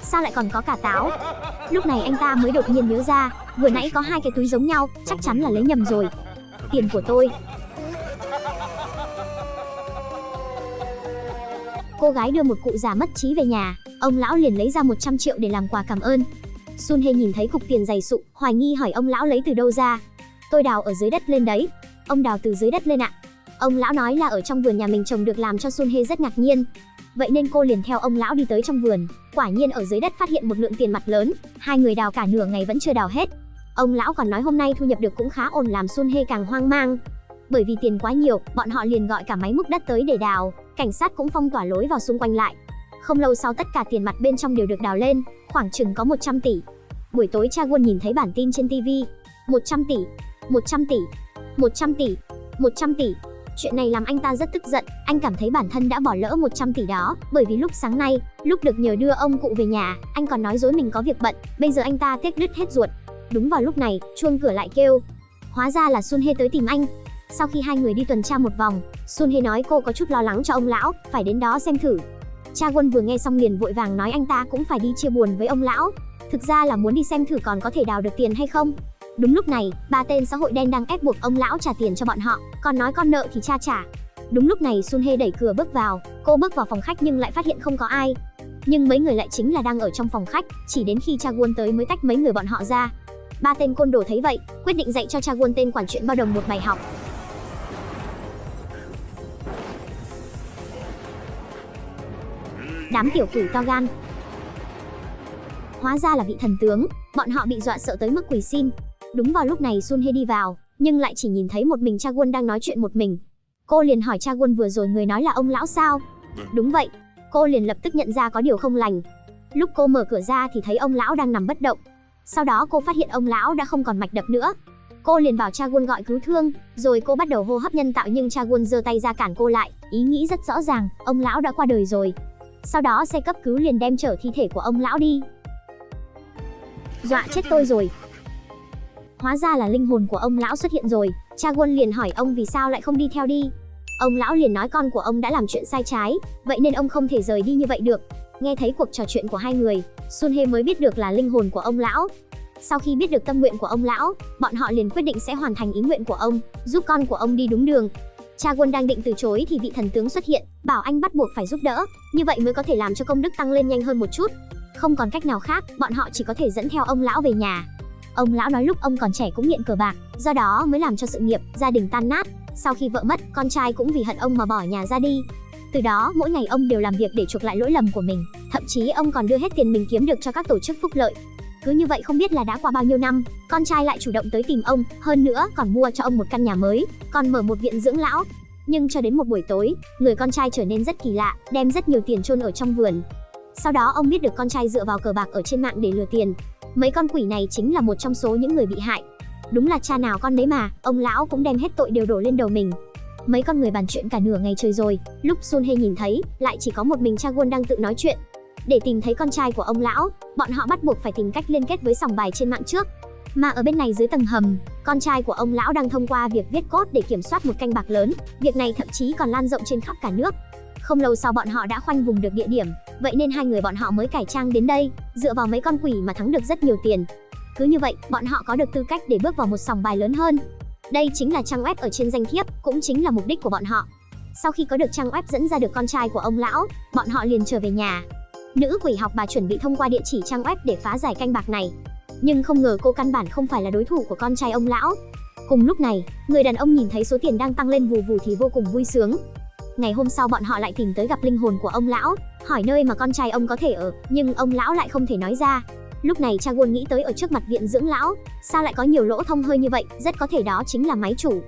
Sao lại còn có cả táo? Lúc này anh ta mới đột nhiên nhớ ra, vừa nãy có 2 cái túi giống nhau, chắc chắn là lấy nhầm rồi. Tiền của tôi. Cô gái đưa một cụ già mất trí về nhà, ông lão liền lấy ra 100 triệu để làm quà cảm ơn. Sun Hye nhìn thấy cục tiền dày sụ, hoài nghi hỏi ông lão lấy từ đâu ra. Tôi đào ở dưới đất lên đấy. Ông đào từ dưới đất lên ạ? Ông lão nói là ở trong vườn nhà mình trồng được, làm cho Sun Hye rất ngạc nhiên. Vậy nên cô liền theo ông lão đi tới trong vườn, quả nhiên ở dưới đất phát hiện một lượng tiền mặt lớn. 2 người đào cả nửa ngày vẫn chưa đào hết. Ông lão còn nói hôm nay thu nhập được cũng khá ổn, làm Sun Hye càng hoang mang. Bởi vì tiền quá nhiều, bọn họ liền gọi cả máy múc đất tới để đào, cảnh sát cũng phong tỏa lối vào xung quanh lại. Không lâu sau tất cả tiền mặt bên trong đều được đào lên, khoảng chừng có 100 tỷ. Buổi tối Chaewon nhìn thấy bản tin trên TV. 100 tỷ, 100 tỷ, 100 tỷ, 100 tỷ. Chuyện này làm anh ta rất tức giận, anh cảm thấy bản thân đã bỏ lỡ 100 tỷ đó, bởi vì lúc sáng nay, lúc được nhờ đưa ông cụ về nhà, anh còn nói dối mình có việc bận, bây giờ anh ta tiếc đứt hết ruột. Đúng vào lúc này, chuông cửa lại kêu. Hóa ra là Sun Hye tới tìm anh. Sau khi 2 người đi tuần tra một vòng, Sun Hye nói cô có chút lo lắng cho ông lão, phải đến đó xem thử. Chaewon vừa nghe xong liền vội vàng nói anh ta cũng phải đi chia buồn với ông lão. Thực ra là muốn đi xem thử còn có thể đào được tiền hay không. Đúng lúc này, 3 tên xã hội đen đang ép buộc ông lão trả tiền cho bọn họ, còn nói con nợ thì cha trả. Đúng lúc này Sun Hye đẩy cửa bước vào, cô bước vào phòng khách nhưng lại phát hiện không có ai. Nhưng mấy người lại chính là đang ở trong phòng khách, chỉ đến khi Chaewon tới mới tách mấy người bọn họ ra. 3 tên côn đồ thấy vậy, quyết định dạy cho Chaewon tên quản chuyện bao đồng một bài học. Đám tiểu quỷ to gan. Hóa ra là vị thần tướng, bọn họ bị dọa sợ tới mức quỳ xin. Đúng vào lúc này Sun Hye đi vào, nhưng lại chỉ nhìn thấy một mình Chaewon đang nói chuyện một mình. Cô liền hỏi Chaewon vừa rồi người nói là ông lão sao? Đúng vậy. Cô liền lập tức nhận ra có điều không lành. Lúc cô mở cửa ra thì thấy ông lão đang nằm bất động. Sau đó cô phát hiện ông lão đã không còn mạch đập nữa. Cô liền bảo Chagun gọi cứu thương, rồi cô bắt đầu hô hấp nhân tạo nhưng Chagun giơ tay ra cản cô lại, ý nghĩ rất rõ ràng, ông lão đã qua đời rồi. Sau đó xe cấp cứu liền đem chở thi thể của ông lão đi. Dọa chết tôi rồi. Hóa ra là linh hồn của ông lão xuất hiện rồi. Chagun liền hỏi ông vì sao lại không đi theo đi. Ông lão liền nói con của ông đã làm chuyện sai trái, vậy nên ông không thể rời đi như vậy được. Nghe thấy cuộc trò chuyện của hai người, Sunhae mới biết được là linh hồn của ông lão. Sau khi biết được tâm nguyện của ông lão, bọn họ liền quyết định sẽ hoàn thành ý nguyện của ông, giúp con của ông đi đúng đường. Chagun đang định từ chối thì vị thần tướng xuất hiện, bảo anh bắt buộc phải giúp đỡ, như vậy mới có thể làm cho công đức tăng lên nhanh hơn một chút. Không còn cách nào khác, bọn họ chỉ có thể dẫn theo ông lão về nhà. Ông lão nói lúc ông còn trẻ cũng nghiện cờ bạc, do đó mới làm cho sự nghiệp, gia đình tan nát. Sau khi vợ mất, con trai cũng vì hận ông mà bỏ nhà ra đi. Từ đó, mỗi ngày ông đều làm việc để chuộc lại lỗi lầm của mình, thậm chí ông còn đưa hết tiền mình kiếm được cho các tổ chức phúc lợi. Cứ như vậy không biết là đã qua bao nhiêu năm, con trai lại chủ động tới tìm ông, hơn nữa còn mua cho ông một căn nhà mới, còn mở một viện dưỡng lão. Nhưng cho đến một buổi tối, người con trai trở nên rất kỳ lạ, đem rất nhiều tiền chôn ở trong vườn. Sau đó ông biết được con trai dựa vào cờ bạc ở trên mạng để lừa tiền. Mấy con quỷ này chính là một trong số những người bị hại. Đúng là cha nào con đấy mà, ông lão cũng đem hết tội đều đổ lên đầu mình. Mấy con người bàn chuyện cả nửa ngày trời rồi, lúc Sunhae nhìn thấy, lại chỉ có một mình Chagun đang tự nói chuyện. Để tìm thấy con trai của ông lão, bọn họ bắt buộc phải tìm cách liên kết với sòng bài trên mạng trước. Mà ở bên này dưới tầng hầm, con trai của ông lão đang thông qua việc viết code để kiểm soát một canh bạc lớn. Việc này thậm chí còn lan rộng trên khắp cả nước. Không lâu sau bọn họ đã khoanh vùng được địa điểm, vậy nên hai người bọn họ mới cải trang đến đây, dựa vào mấy con quỷ mà thắng được rất nhiều tiền. Cứ như vậy, bọn họ có được tư cách để bước vào một sòng bài lớn hơn. Đây chính là trang web ở trên danh thiếp, cũng chính là mục đích của bọn họ. Sau khi có được trang web dẫn ra được con trai của ông lão, bọn họ liền trở về nhà. Nữ quỷ học bà chuẩn bị thông qua địa chỉ trang web để phá giải canh bạc này. Nhưng không ngờ cô căn bản không phải là đối thủ của con trai ông lão. Cùng lúc này, người đàn ông nhìn thấy số tiền đang tăng lên vù vù thì vô cùng vui sướng. Ngày hôm sau bọn họ lại tìm tới gặp linh hồn của ông lão, hỏi nơi mà con trai ông có thể ở, nhưng ông lão lại không thể nói ra. Lúc này Chagun nghĩ tới ở trước mặt viện dưỡng lão, sao lại có nhiều lỗ thông hơi như vậy, rất có thể đó chính là máy chủ.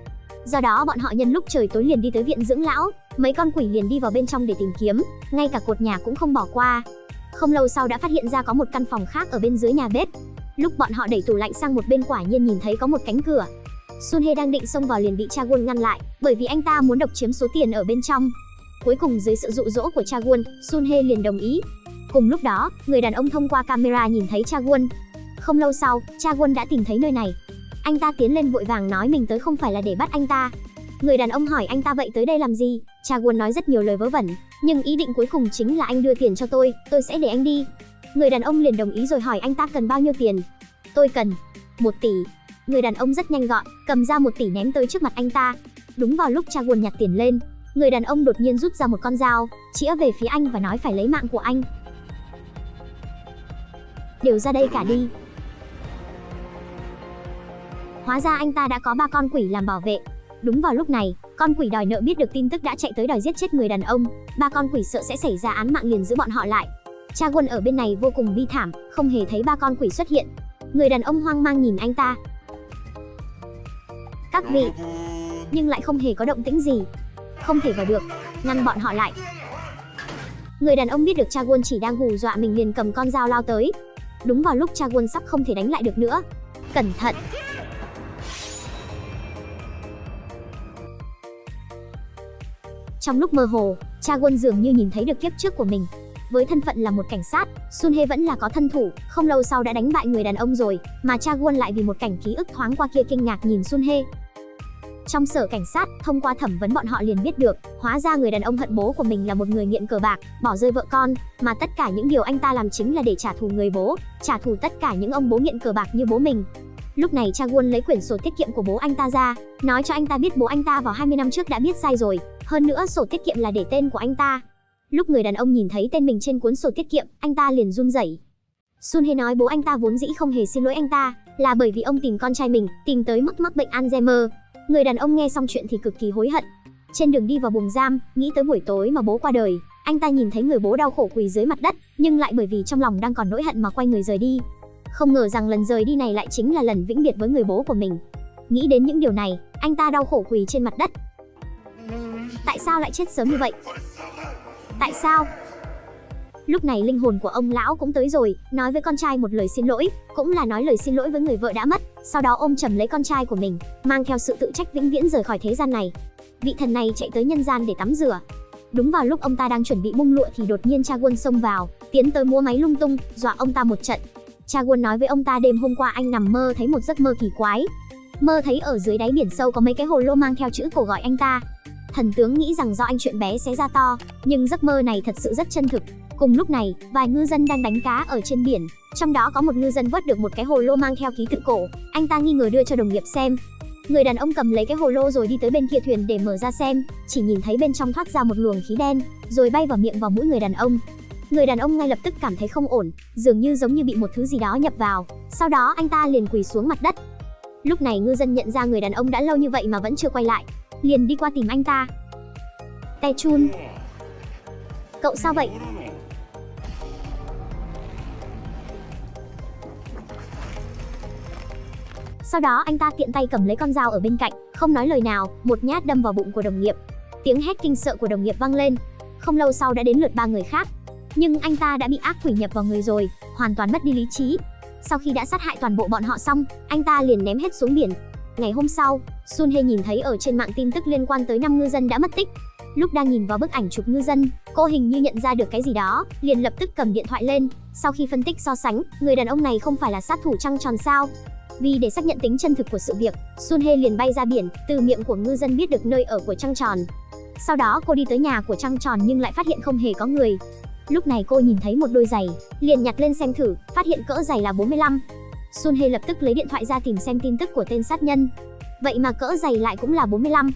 Do đó bọn họ nhân lúc trời tối liền đi tới viện dưỡng lão, mấy con quỷ liền đi vào bên trong để tìm kiếm, ngay cả cột nhà cũng không bỏ qua. Không lâu sau đã phát hiện ra có một căn phòng khác ở bên dưới nhà bếp. Lúc bọn họ đẩy tủ lạnh sang một bên quả nhiên nhìn thấy có một cánh cửa. Sunhae đang định xông vào liền bị Chagun ngăn lại, bởi vì anh ta muốn độc chiếm số tiền ở bên trong. Cuối cùng dưới sự dụ dỗ của Chagun, Sunhae liền đồng ý. Cùng lúc đó, người đàn ông thông qua camera nhìn thấy Chagun. Không lâu sau, Chagun đã tìm thấy nơi này. Anh ta tiến lên vội vàng nói mình tới không phải là để bắt anh ta. Người đàn ông hỏi anh ta vậy tới đây làm gì? Chagun nói rất nhiều lời vớ vẩn, nhưng ý định cuối cùng chính là anh đưa tiền cho tôi sẽ để anh đi. Người đàn ông liền đồng ý rồi hỏi anh ta cần bao nhiêu tiền. Tôi cần 1 tỷ. Người đàn ông rất nhanh gọn, cầm ra 1 tỷ ném tới trước mặt anh ta. Đúng vào lúc Chagun nhặt tiền lên, người đàn ông đột nhiên rút ra một con dao, chĩa về phía anh và nói phải lấy mạng của anh. Đều ra đây cả đi. Hóa ra anh ta đã có 3 con quỷ làm bảo vệ. Đúng vào lúc này, con quỷ đòi nợ biết được tin tức đã chạy tới đòi giết chết người đàn ông. 3 con quỷ sợ sẽ xảy ra án mạng liền giữ bọn họ lại. Chagun ở bên này vô cùng bi thảm, không hề thấy 3 con quỷ xuất hiện. Người đàn ông hoang mang nhìn anh ta. Các vị, nhưng lại không hề có động tĩnh gì. Không thể vào được, ngăn bọn họ lại. Người đàn ông biết được Chagun chỉ đang hù dọa mình liền cầm con dao lao tới. Đúng vào lúc Chagun sắp không thể đánh lại được nữa. Cẩn thận! Trong lúc mơ hồ, Chagun dường như nhìn thấy được kiếp trước của mình. Với thân phận là một cảnh sát, Sunhae vẫn là có thân thủ, không lâu sau đã đánh bại người đàn ông rồi, mà Chagun lại vì một cảnh ký ức thoáng qua kia kinh ngạc nhìn Sunhae. Trong sở cảnh sát, thông qua thẩm vấn bọn họ liền biết được, hóa ra người đàn ông hận bố của mình là một người nghiện cờ bạc, bỏ rơi vợ con, mà tất cả những điều anh ta làm chính là để trả thù người bố, trả thù tất cả những ông bố nghiện cờ bạc như bố mình. Lúc này Chagun lấy quyển sổ tiết kiệm của bố anh ta ra, nói cho anh ta biết bố anh ta vào 20 năm trước đã biết sai rồi, hơn nữa sổ tiết kiệm là để tên của anh ta. Lúc người đàn ông nhìn thấy tên mình trên cuốn sổ tiết kiệm, anh ta liền run rẩy. Sunhae nói bố anh ta vốn dĩ không hề xin lỗi anh ta, là bởi vì ông tìm con trai mình, tìm tới mức mắc bệnh Alzheimer. Người đàn ông nghe xong chuyện thì cực kỳ hối hận. Trên đường đi vào buồng giam, nghĩ tới buổi tối mà bố qua đời, anh ta nhìn thấy người bố đau khổ quỳ dưới mặt đất, nhưng lại bởi vì trong lòng đang còn nỗi hận mà quay người rời đi. Không ngờ rằng lần rời đi này lại chính là lần vĩnh biệt với người bố của mình. Nghĩ đến những điều này, anh ta đau khổ quỳ trên mặt đất. Tại sao lại chết sớm như vậy? Tại sao? Lúc này linh hồn của ông lão cũng tới rồi, nói với con trai một lời xin lỗi, cũng là nói lời xin lỗi với người vợ đã mất, sau đó ôm chầm lấy con trai của mình, mang theo sự tự trách vĩnh viễn rời khỏi thế gian này. Vị thần này chạy tới nhân gian để tắm rửa. Đúng vào lúc ông ta đang chuẩn bị bung lụa thì đột nhiên Cha Quân xông vào, tiến tới múa máy lung tung, dọa ông ta một trận. Cha Quân nói với ông ta đêm hôm qua anh nằm mơ thấy một giấc mơ kỳ quái. Mơ thấy ở dưới đáy biển sâu có mấy cái hồ lô mang theo chữ cổ gọi anh ta. Thần tướng nghĩ rằng do anh chuyện bé xé ra to, nhưng giấc mơ này thật sự rất chân thực. Cùng lúc này, vài ngư dân đang đánh cá ở trên biển, trong đó có một ngư dân vớt được một cái hồ lô mang theo ký tự cổ, anh ta nghi ngờ đưa cho đồng nghiệp xem. Người đàn ông cầm lấy cái hồ lô rồi đi tới bên kia thuyền để mở ra xem, chỉ nhìn thấy bên trong thoát ra một luồng khí đen, rồi bay vào miệng vào mũi người đàn ông. Người đàn ông ngay lập tức cảm thấy không ổn, dường như giống như bị một thứ gì đó nhập vào, sau đó anh ta liền quỳ xuống mặt đất. Lúc này ngư dân nhận ra người đàn ông đã lâu như vậy mà vẫn chưa quay lại, liền đi qua tìm anh ta. Tae Chun, cậu sao vậy? Sau đó anh ta tiện tay cầm lấy con dao ở bên cạnh, không nói lời nào, một nhát đâm vào bụng của đồng nghiệp. Tiếng hét kinh sợ của đồng nghiệp vang lên. Không lâu sau đã đến lượt 3 người khác, nhưng anh ta đã bị ác quỷ nhập vào người rồi, hoàn toàn mất đi lý trí. Sau khi đã sát hại toàn bộ bọn họ xong, anh ta liền ném hết xuống biển. Ngày hôm sau, Sun Hye nhìn thấy ở trên mạng tin tức liên quan tới 5 ngư dân đã mất tích. Lúc đang nhìn vào bức ảnh chụp ngư dân, cô hình như nhận ra được cái gì đó, liền lập tức cầm điện thoại lên. Sau khi phân tích so sánh, người đàn ông này không phải là sát thủ trăng tròn sao? Vì để xác nhận tính chân thực của sự việc, Sun Hye liền bay ra biển, từ miệng của ngư dân biết được nơi ở của trăng tròn. Sau đó cô đi tới nhà của trăng tròn nhưng lại phát hiện không hề có người. Lúc này cô nhìn thấy một đôi giày, liền nhặt lên xem thử, phát hiện cỡ giày là 45. Sun Hye lập tức lấy điện thoại ra tìm xem tin tức của tên sát nhân. Vậy mà cỡ giày lại cũng là 45.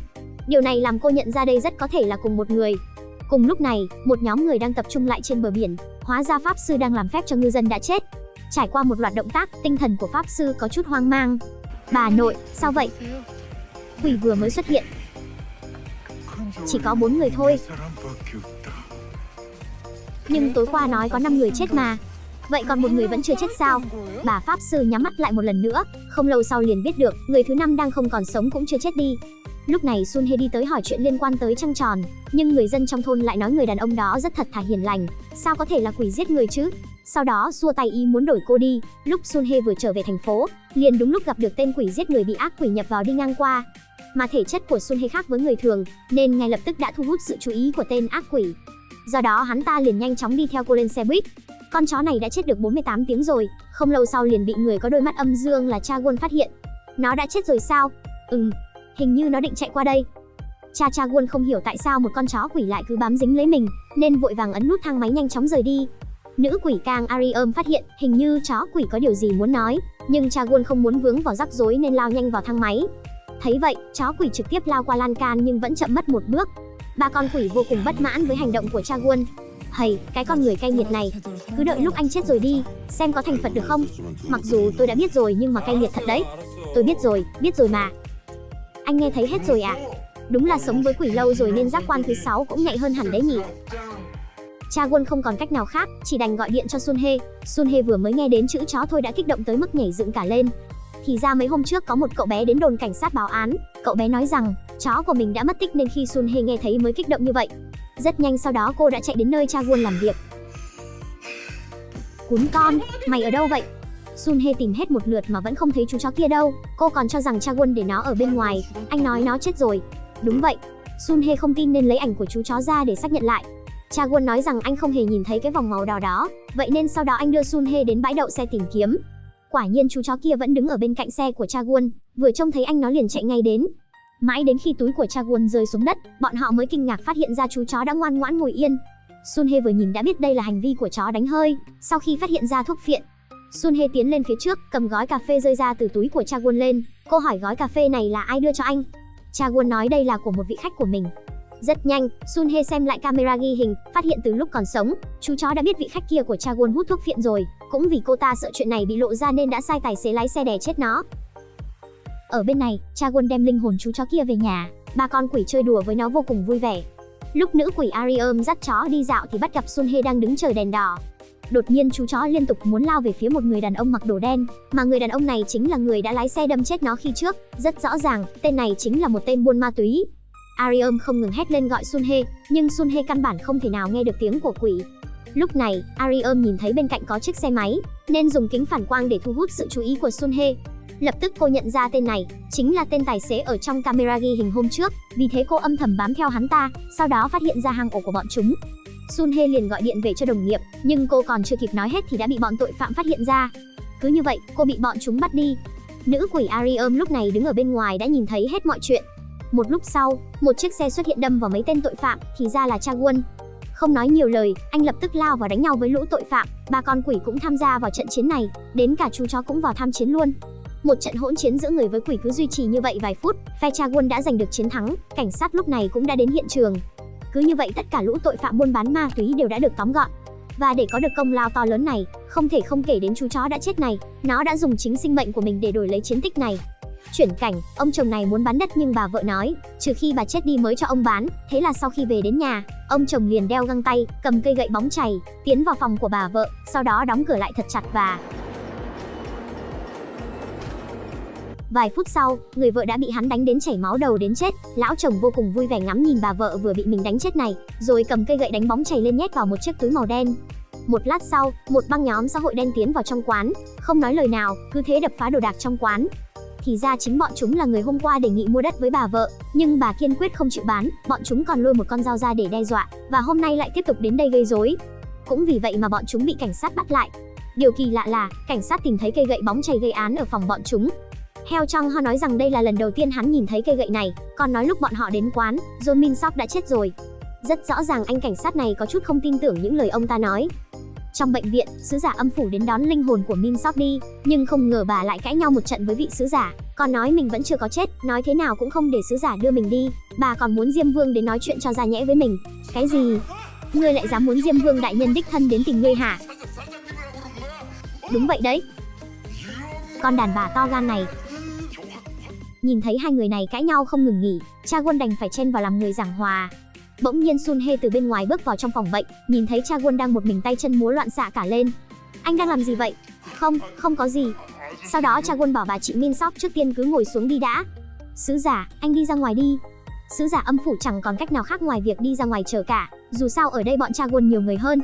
Điều này làm cô nhận ra đây rất có thể là cùng một người. Cùng lúc này, một nhóm người đang tập trung lại trên bờ biển, hóa ra pháp sư đang làm phép cho ngư dân đã chết. Trải qua một loạt động tác, tinh thần của pháp sư có chút hoang mang. Bà nội, sao vậy? Quỷ vừa mới xuất hiện. Chỉ có 4 người thôi. Nhưng tối qua nói có 5 người chết mà. Vậy còn một người vẫn chưa chết sao? Bà pháp sư nhắm mắt lại một lần nữa, không lâu sau liền biết được, người thứ 5 đang không còn sống cũng chưa chết đi. Lúc này Sun Hye đi tới hỏi chuyện liên quan tới trăng tròn, nhưng người dân trong thôn lại nói người đàn ông đó rất thật thà hiền lành, sao có thể là quỷ giết người chứ? Sau đó xua tay ý muốn đổi cô đi. Lúc Sun Hye vừa trở về thành phố, liền đúng lúc gặp được tên quỷ giết người bị ác quỷ nhập vào đi ngang qua. Mà thể chất của Sun Hye khác với người thường, nên ngay lập tức đã thu hút sự chú ý của tên ác quỷ. Do đó hắn ta liền nhanh chóng đi theo cô lên xe buýt. Con chó này đã chết được 48 tiếng rồi, không lâu sau liền bị người có đôi mắt âm dương là Cha Won phát hiện. Nó đã chết rồi sao? Hình như nó định chạy qua đây. Cha Won không hiểu tại sao một con chó quỷ lại cứ bám dính lấy mình, nên vội vàng ấn nút thang máy nhanh chóng rời đi. Nữ quỷ Kang Arium phát hiện hình như chó quỷ có điều gì muốn nói, nhưng Cha Won không muốn vướng vào rắc rối nên lao nhanh vào thang máy. Thấy vậy, chó quỷ trực tiếp lao qua lan can nhưng vẫn chậm mất một bước. Ba con quỷ vô cùng bất mãn với hành động của Cha Won. Hầy, cái con người cay nghiệt này, cứ đợi lúc anh chết rồi đi, xem có thành Phật được không? Mặc dù tôi đã biết rồi nhưng mà cay nghiệt thật đấy. Tôi biết rồi mà. Anh nghe thấy hết rồi à? Đúng là sống với quỷ lâu rồi nên giác quan thứ 6 cũng nhạy hơn hẳn đấy nhỉ. Cha Won không còn cách nào khác, chỉ đành gọi điện cho Sun Hye. Sun Hye vừa mới nghe đến chữ chó thôi đã kích động tới mức nhảy dựng cả lên. Thì ra mấy hôm trước có một cậu bé đến đồn cảnh sát báo án, cậu bé nói rằng chó của mình đã mất tích nên khi Sun Hye nghe thấy mới kích động như vậy. Rất nhanh sau đó cô đã chạy đến nơi Cha Won làm việc. Cún con, mày ở đâu vậy? Sun Hye tìm hết một lượt mà vẫn không thấy chú chó kia đâu. Cô còn cho rằng Cha Won để nó ở bên ngoài, anh nói nó chết rồi. Đúng vậy. Sun Hye không tin nên lấy ảnh của chú chó ra để xác nhận lại. Cha Won nói rằng anh không hề nhìn thấy cái vòng màu đỏ đó, vậy nên sau đó anh đưa Sun Hye đến bãi đậu xe tìm kiếm. Quả nhiên chú chó kia vẫn đứng ở bên cạnh xe của Cha Won, vừa trông thấy anh nó liền chạy ngay đến. Mãi đến khi túi của Cha Won rơi xuống đất, bọn họ mới kinh ngạc phát hiện ra chú chó đã ngoan ngoãn ngồi yên. Sun Hye vừa nhìn đã biết đây là hành vi của chó đánh hơi. Sau khi phát hiện ra thuốc phiện, Sun Hye tiến lên phía trước, cầm gói cà phê rơi ra từ túi của Cha Won lên. Cô hỏi gói cà phê này là ai đưa cho anh? Cha Won nói đây là của một vị khách của mình. Rất nhanh, Sun Hye xem lại camera ghi hình, phát hiện từ lúc còn sống, chú chó đã biết vị khách kia của Cha Won hút thuốc phiện rồi. Cũng vì cô ta sợ chuyện này bị lộ ra nên đã sai tài xế lái xe đè chết nó. Ở bên này, Cha Won đem linh hồn chú chó kia về nhà. Ba con quỷ chơi đùa với nó vô cùng vui vẻ. Lúc nữ quỷ Arium dắt chó đi dạo thì bắt gặp Sun Hye đang đứng chờ đèn đỏ. Đột nhiên chú chó liên tục muốn lao về phía một người đàn ông mặc đồ đen, mà người đàn ông này chính là người đã lái xe đâm chết nó khi trước. Rất rõ ràng, tên này chính là một tên buôn ma túy. Arium không ngừng hét lên gọi Sun Hye, nhưng Sun Hye căn bản không thể nào nghe được tiếng của quỷ. Lúc này, Arium nhìn thấy bên cạnh có chiếc xe máy, nên dùng kính phản quang để thu hút sự chú ý của Sunhae. Lập tức cô nhận ra tên này chính là tên tài xế ở trong camera ghi hình hôm trước, vì thế cô âm thầm bám theo hắn ta, sau đó phát hiện ra hang ổ của bọn chúng. Sunhae liền gọi điện về cho đồng nghiệp, nhưng cô còn chưa kịp nói hết thì đã bị bọn tội phạm phát hiện ra. Cứ như vậy, cô bị bọn chúng bắt đi. Nữ quỷ Arium lúc này đứng ở bên ngoài đã nhìn thấy hết mọi chuyện. Một lúc sau, một chiếc xe xuất hiện đâm vào mấy tên tội phạm, thì ra là Chaewon. Không nói nhiều lời, anh lập tức lao vào đánh nhau với lũ tội phạm. Ba con quỷ cũng tham gia vào trận chiến này, đến cả chú chó cũng vào tham chiến luôn. Một trận hỗn chiến giữa người với quỷ cứ duy trì như vậy vài phút, phe Chaewon đã giành được chiến thắng. Cảnh sát lúc này cũng đã đến hiện trường. Cứ như vậy tất cả lũ tội phạm buôn bán ma túy đều đã được tóm gọn. Và để có được công lao to lớn này, không thể không kể đến chú chó đã chết này. Nó đã dùng chính sinh mệnh của mình để đổi lấy chiến tích này. Chuyển cảnh, ông chồng này muốn bán đất nhưng bà vợ nói, trừ khi bà chết đi mới cho ông bán. Thế là sau khi về đến nhà, ông chồng liền đeo găng tay, cầm cây gậy bóng chày, tiến vào phòng của bà vợ, sau đó đóng cửa lại thật chặt và... Vài phút sau, người vợ đã bị hắn đánh đến chảy máu đầu đến chết. Lão chồng vô cùng vui vẻ ngắm nhìn bà vợ vừa bị mình đánh chết này, rồi cầm cây gậy đánh bóng chày lên nhét vào một chiếc túi màu đen. Một lát sau, một băng nhóm xã hội đen tiến vào trong quán, không nói lời nào, cứ thế đập phá đồ đạc trong quán. Thì ra chính bọn chúng là người hôm qua đề nghị mua đất với bà vợ, nhưng bà kiên quyết không chịu bán. Bọn chúng còn lôi một con dao ra để đe dọa, và hôm nay lại tiếp tục đến đây gây rối. Cũng vì vậy mà bọn chúng bị cảnh sát bắt lại. Điều kỳ lạ là, cảnh sát tìm thấy cây gậy bóng chày gây án ở phòng bọn chúng. Heo Chong Ho nói rằng đây là lần đầu tiên hắn nhìn thấy cây gậy này, còn nói lúc bọn họ đến quán, Jo Min Sok đã chết rồi. Rất rõ ràng anh cảnh sát này có chút không tin tưởng những lời ông ta nói. Trong bệnh viện, sứ giả âm phủ đến đón linh hồn của Min Sok đi, nhưng không ngờ bà lại cãi nhau một trận với vị sứ giả, còn nói mình vẫn chưa có chết, nói thế nào cũng không để sứ giả đưa mình đi. Bà còn muốn Diêm Vương đến nói chuyện cho ra nhẽ với mình. Cái gì? Ngươi lại dám muốn Diêm Vương đại nhân đích thân đến tìm ngươi hả? Đúng vậy đấy. Con đàn bà to gan này. Nhìn thấy hai người này cãi nhau không ngừng nghỉ, Chaewon đành phải chen vào làm người giảng hòa. Bỗng nhiên Sunhae từ bên ngoài bước vào trong phòng bệnh, nhìn thấy Chaewon đang một mình tay chân múa loạn xạ cả lên. Anh đang làm gì vậy? Không có gì. Sau đó Chaewon bảo bà chị Min Sok trước tiên cứ ngồi xuống đi đã. Sứ giả, anh đi ra ngoài đi. Sứ giả âm phủ chẳng còn cách nào khác ngoài việc đi ra ngoài chờ cả, dù sao ở đây bọn Chaewon nhiều người hơn.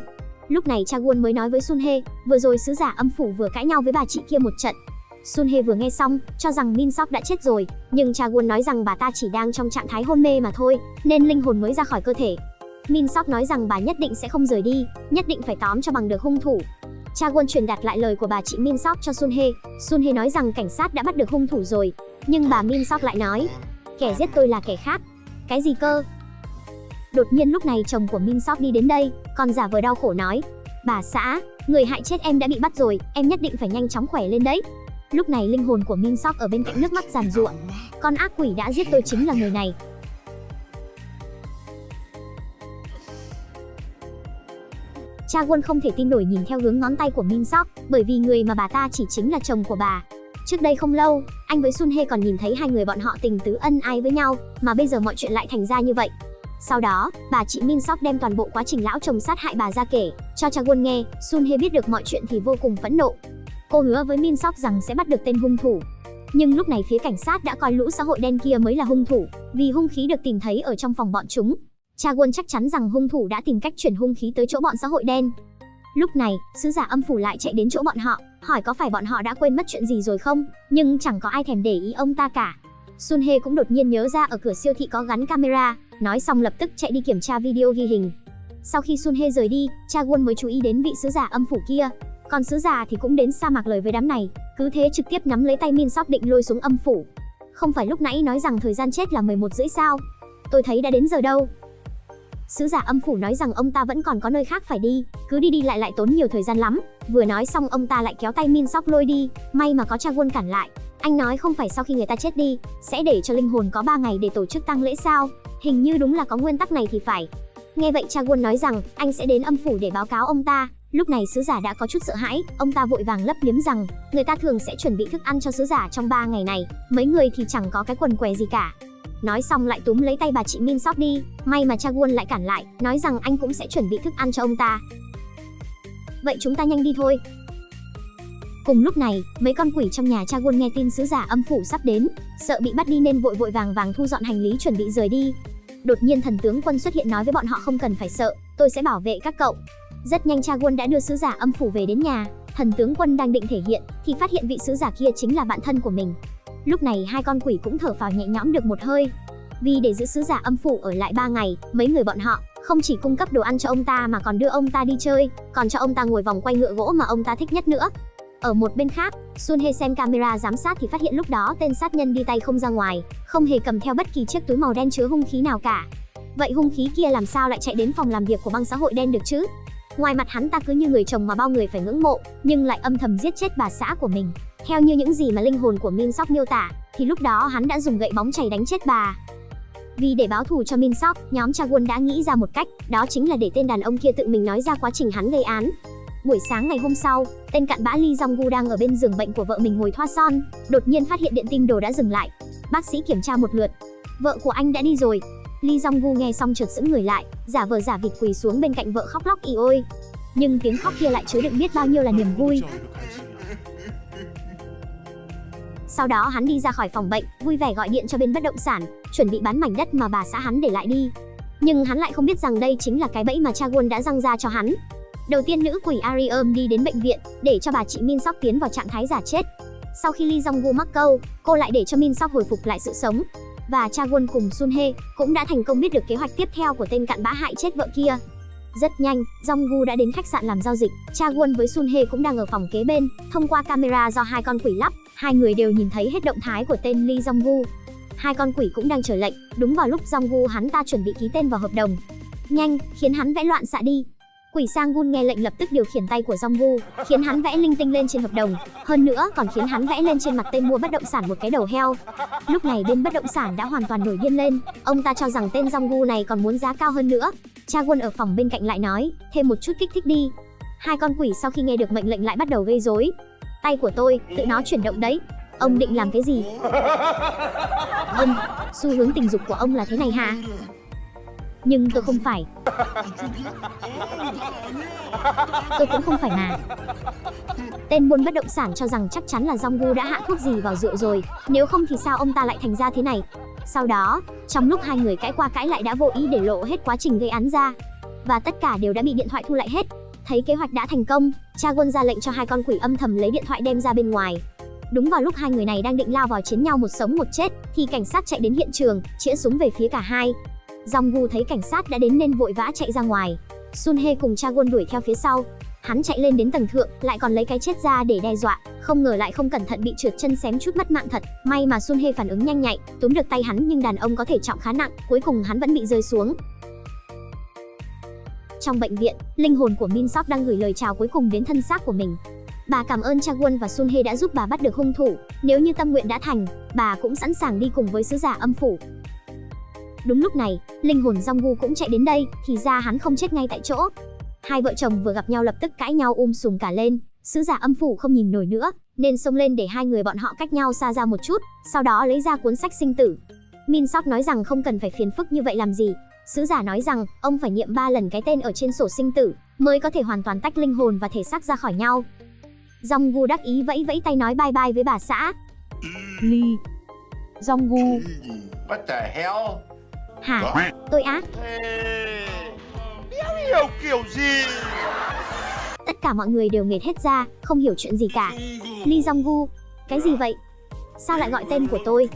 Lúc này Chaewon mới nói với Sunhae, vừa rồi sứ giả âm phủ vừa cãi nhau với bà chị kia một trận. Sunhae vừa nghe xong, cho rằng Min Sok đã chết rồi, nhưng Chaewon nói rằng bà ta chỉ đang trong trạng thái hôn mê mà thôi, nên linh hồn mới ra khỏi cơ thể. Min Sok nói rằng bà nhất định sẽ không rời đi, nhất định phải tóm cho bằng được hung thủ. Chaewon truyền đạt lại lời của bà chị Min Sok cho Sunhae. Sunhae nói rằng cảnh sát đã bắt được hung thủ rồi, nhưng bà Min Sok lại nói, kẻ giết tôi là kẻ khác. Cái gì cơ? Đột nhiên lúc này chồng của Min Sok đi đến đây, còn giả vờ đau khổ nói, bà xã, người hại chết em đã bị bắt rồi, em nhất định phải nhanh chóng khỏe lên đấy. Lúc này linh hồn của Min Sok ở bên cạnh nước mắt giàn giụa. Con ác quỷ đã giết tôi chính là người này. Chaewon không thể tin nổi nhìn theo hướng ngón tay của Min Sok, bởi vì người mà bà ta chỉ chính là chồng của bà. Trước đây không lâu, anh với Sunhae còn nhìn thấy hai người bọn họ tình tứ ân ái với nhau, mà bây giờ mọi chuyện lại thành ra như vậy. Sau đó, bà chị Min Sok đem toàn bộ quá trình lão chồng sát hại bà ra kể cho Chaewon nghe. Sunhae biết được mọi chuyện thì vô cùng phẫn nộ. Cô hứa với Min Sok rằng sẽ bắt được tên hung thủ. Nhưng lúc này phía cảnh sát đã coi lũ xã hội đen kia mới là hung thủ, vì hung khí được tìm thấy ở trong phòng bọn chúng. Chaewon chắc chắn rằng hung thủ đã tìm cách chuyển hung khí tới chỗ bọn xã hội đen. Lúc này, sứ giả âm phủ lại chạy đến chỗ bọn họ, hỏi có phải bọn họ đã quên mất chuyện gì rồi không, nhưng chẳng có ai thèm để ý ông ta cả. Sunhae cũng đột nhiên nhớ ra ở cửa siêu thị có gắn camera, nói xong lập tức chạy đi kiểm tra video ghi hình. Sau khi Sunhae rời đi, Chaewon mới chú ý đến vị sứ giả âm phủ kia. Còn sứ giả thì cũng đến sa mạc lời với đám này, cứ thế trực tiếp nắm lấy tay Min Sok định lôi xuống âm phủ. Không phải lúc nãy nói rằng thời gian chết là 11h30 sao? Tôi thấy đã đến giờ đâu. Sứ giả âm phủ nói rằng ông ta vẫn còn có nơi khác phải đi, cứ đi đi lại tốn nhiều thời gian lắm. Vừa nói xong ông ta lại kéo tay Min Sok lôi đi, may mà có Chaewon cản lại. Anh nói không phải sau khi người ta chết đi, sẽ để cho linh hồn có 3 ngày để tổ chức tang lễ sao? Hình như đúng là có nguyên tắc này thì phải. Nghe vậy Chaewon nói rằng anh sẽ đến âm phủ để báo cáo ông ta. Lúc này sứ giả đã có chút sợ hãi, ông ta vội vàng lấp liếm rằng người ta thường sẽ chuẩn bị thức ăn cho sứ giả trong 3 ngày này, mấy người thì chẳng có cái quần què gì cả. Nói xong lại túm lấy tay bà chị Min Sok đi, may mà Chaewon lại cản lại, nói rằng anh cũng sẽ chuẩn bị thức ăn cho ông ta. Vậy chúng ta nhanh đi thôi. Cùng lúc này, mấy con quỷ trong nhà Chaewon nghe tin sứ giả âm phủ sắp đến, sợ bị bắt đi nên vội vàng thu dọn hành lý chuẩn bị rời đi. Đột nhiên thần tướng quân xuất hiện nói với bọn họ không cần phải sợ, tôi sẽ bảo vệ các cậu. Rất nhanh Chagun đã đưa sứ giả âm phủ về đến nhà. Thần tướng quân đang định thể hiện thì phát hiện vị sứ giả kia chính là bạn thân của mình. Lúc này hai con quỷ cũng thở phào nhẹ nhõm được một hơi. Vì để giữ sứ giả âm phủ ở lại 3 ngày, mấy người bọn họ không chỉ cung cấp đồ ăn cho ông ta mà còn đưa ông ta đi chơi, còn cho ông ta ngồi vòng quay ngựa gỗ mà ông ta thích nhất nữa. Ở một bên khác, Sunhae xem camera giám sát thì phát hiện lúc đó tên sát nhân đi tay không ra ngoài, không hề cầm theo bất kỳ chiếc túi màu đen chứa hung khí nào cả. Vậy hung khí kia làm sao lại chạy đến phòng làm việc của băng xã hội đen được chứ? Ngoài mặt hắn ta cứ như người chồng mà bao người phải ngưỡng mộ, nhưng lại âm thầm giết chết bà xã của mình. Theo như những gì mà linh hồn của Min Sok miêu tả, thì lúc đó hắn đã dùng gậy bóng chày đánh chết bà. Vì để báo thù cho Min Sok, nhóm Chagun đã nghĩ ra một cách, đó chính là để tên đàn ông kia tự mình nói ra quá trình hắn gây án. Buổi sáng ngày hôm sau, tên cặn bã Lee Jong-gu đang ở bên giường bệnh của vợ mình ngồi thoa son, đột nhiên phát hiện điện tim đồ đã dừng lại. Bác sĩ kiểm tra một lượt, vợ của anh đã đi rồi. Lee Jong-gu nghe xong chợt sững người lại, giả vờ giả vịt quỳ xuống bên cạnh vợ khóc lóc ì ôi. Nhưng tiếng khóc kia lại chứa đựng biết bao nhiêu là niềm vui. Sau đó hắn đi ra khỏi phòng bệnh, vui vẻ gọi điện cho bên bất động sản, chuẩn bị bán mảnh đất mà bà xã hắn để lại đi. Nhưng hắn lại không biết rằng đây chính là cái bẫy mà Chagun đã giăng ra cho hắn. Đầu tiên nữ quỷ Arium đi đến bệnh viện để cho bà chị Min Sok tiến vào trạng thái giả chết. Sau khi Lee Jong-gu mắc câu, cô lại để cho Min Sok hồi phục lại sự sống. Và Chagun cùng Sunhae cũng đã thành công biết được kế hoạch tiếp theo của tên cặn bã hại chết vợ kia. Rất nhanh, Jong-gu đã đến khách sạn làm giao dịch. Chagun với Sunhae cũng đang ở phòng kế bên. Thông qua camera do hai con quỷ lắp, hai người đều nhìn thấy hết động thái của tên Lee Jong-gu. Hai con quỷ cũng đang chờ lệnh. Đúng vào lúc Jong-gu hắn ta chuẩn bị ký tên vào hợp đồng, nhanh khiến hắn vẽ loạn xạ đi. Quỷ Sang-gun nghe lệnh lập tức điều khiển tay của Jong-gu, khiến hắn vẽ linh tinh lên trên hợp đồng. Hơn nữa còn khiến hắn vẽ lên trên mặt tên mua bất động sản một cái đầu heo. Lúc này bên bất động sản đã hoàn toàn nổi điên lên. Ông ta cho rằng tên Jong-gu này còn muốn giá cao hơn nữa. Chagun ở phòng bên cạnh lại nói, thêm một chút kích thích đi. Hai con quỷ sau khi nghe được mệnh lệnh lại bắt đầu gây rối. Tay của tôi, tự nó chuyển động đấy. Ông định làm cái gì? Ông, xu hướng tình dục của ông là thế này hả? Nhưng tôi không phải. Tôi cũng không phải mà. Tên buôn bất động sản cho rằng chắc chắn là Jong-gu đã hạ thuốc gì vào rượu rồi, nếu không thì sao ông ta lại thành ra thế này. Sau đó, trong lúc hai người cãi qua cãi lại đã vô ý để lộ hết quá trình gây án ra. Và tất cả đều đã bị điện thoại thu lại hết. Thấy kế hoạch đã thành công, Chagun ra lệnh cho hai con quỷ âm thầm lấy điện thoại đem ra bên ngoài. Đúng vào lúc hai người này đang định lao vào chiến nhau một sống một chết, thì cảnh sát chạy đến hiện trường, chĩa súng về phía cả hai. Jong-gu thấy cảnh sát đã đến nên vội vã chạy ra ngoài. Sunhae cùng Chagun đuổi theo phía sau. Hắn chạy lên đến tầng thượng, lại còn lấy cái chết ra để đe dọa. Không ngờ lại không cẩn thận bị trượt chân xém chút mất mạng thật. May mà Sunhae phản ứng nhanh nhạy, túm được tay hắn, nhưng đàn ông có thể trọng khá nặng, cuối cùng hắn vẫn bị rơi xuống. Trong bệnh viện, linh hồn của Min Sok đang gửi lời chào cuối cùng đến thân xác của mình. Bà cảm ơn Chagun và Sunhae đã giúp bà bắt được hung thủ. Nếu như tâm nguyện đã thành, bà cũng sẵn sàng đi cùng với sứ giả âm phủ. Đúng lúc này, linh hồn Jong-gu cũng chạy đến đây, thì ra hắn không chết ngay tại chỗ. Hai vợ chồng vừa gặp nhau lập tức cãi nhau sùm cả lên. Sứ giả âm phủ không nhìn nổi nữa, nên xông lên để hai người bọn họ cách nhau xa ra một chút, sau đó lấy ra cuốn sách sinh tử. Min Sok nói rằng không cần phải phiền phức như vậy làm gì. Sứ giả nói rằng ông phải niệm 3 lần cái tên ở trên sổ sinh tử mới có thể hoàn toàn tách linh hồn và thể xác ra khỏi nhau. Jong-gu đắc ý vẫy vẫy tay nói bye bye với bà xã. Lee, Jong-gu. What the hell? Hả? Tôi á? Đéo hiểu kiểu gì. Tất cả mọi người đều nghệt hết ra, không hiểu chuyện gì cả. Lee Jong-gu, cái gì vậy? Sao lại gọi tên của tôi?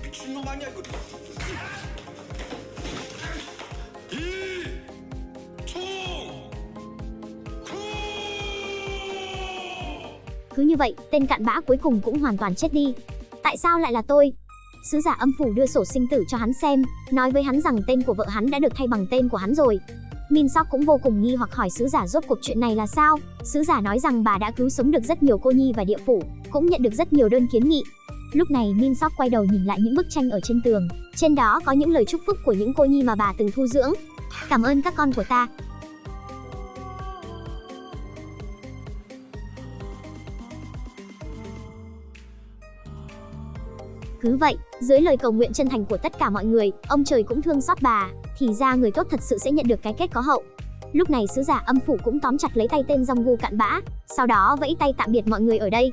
Cứ như vậy, tên cặn bã cuối cùng cũng hoàn toàn chết đi. Tại sao lại là tôi? Sứ giả âm phủ đưa sổ sinh tử cho hắn xem, nói với hắn rằng tên của vợ hắn đã được thay bằng tên của hắn rồi. Min Sok cũng vô cùng nghi hoặc hỏi sứ giả rốt cuộc chuyện này là sao. Sứ giả nói rằng bà đã cứu sống được rất nhiều cô nhi và địa phủ, cũng nhận được rất nhiều đơn kiến nghị. Lúc này Min Sok quay đầu nhìn lại những bức tranh ở trên tường, trên đó có những lời chúc phúc của những cô nhi mà bà từng thu dưỡng. Cảm ơn các con của ta. Cứ vậy, dưới lời cầu nguyện chân thành của tất cả mọi người, ông trời cũng thương xót bà, thì ra người tốt thật sự sẽ nhận được cái kết có hậu. Lúc này sứ giả âm phủ cũng tóm chặt lấy tay tên Jong-gu cặn bã, sau đó vẫy tay tạm biệt mọi người ở đây.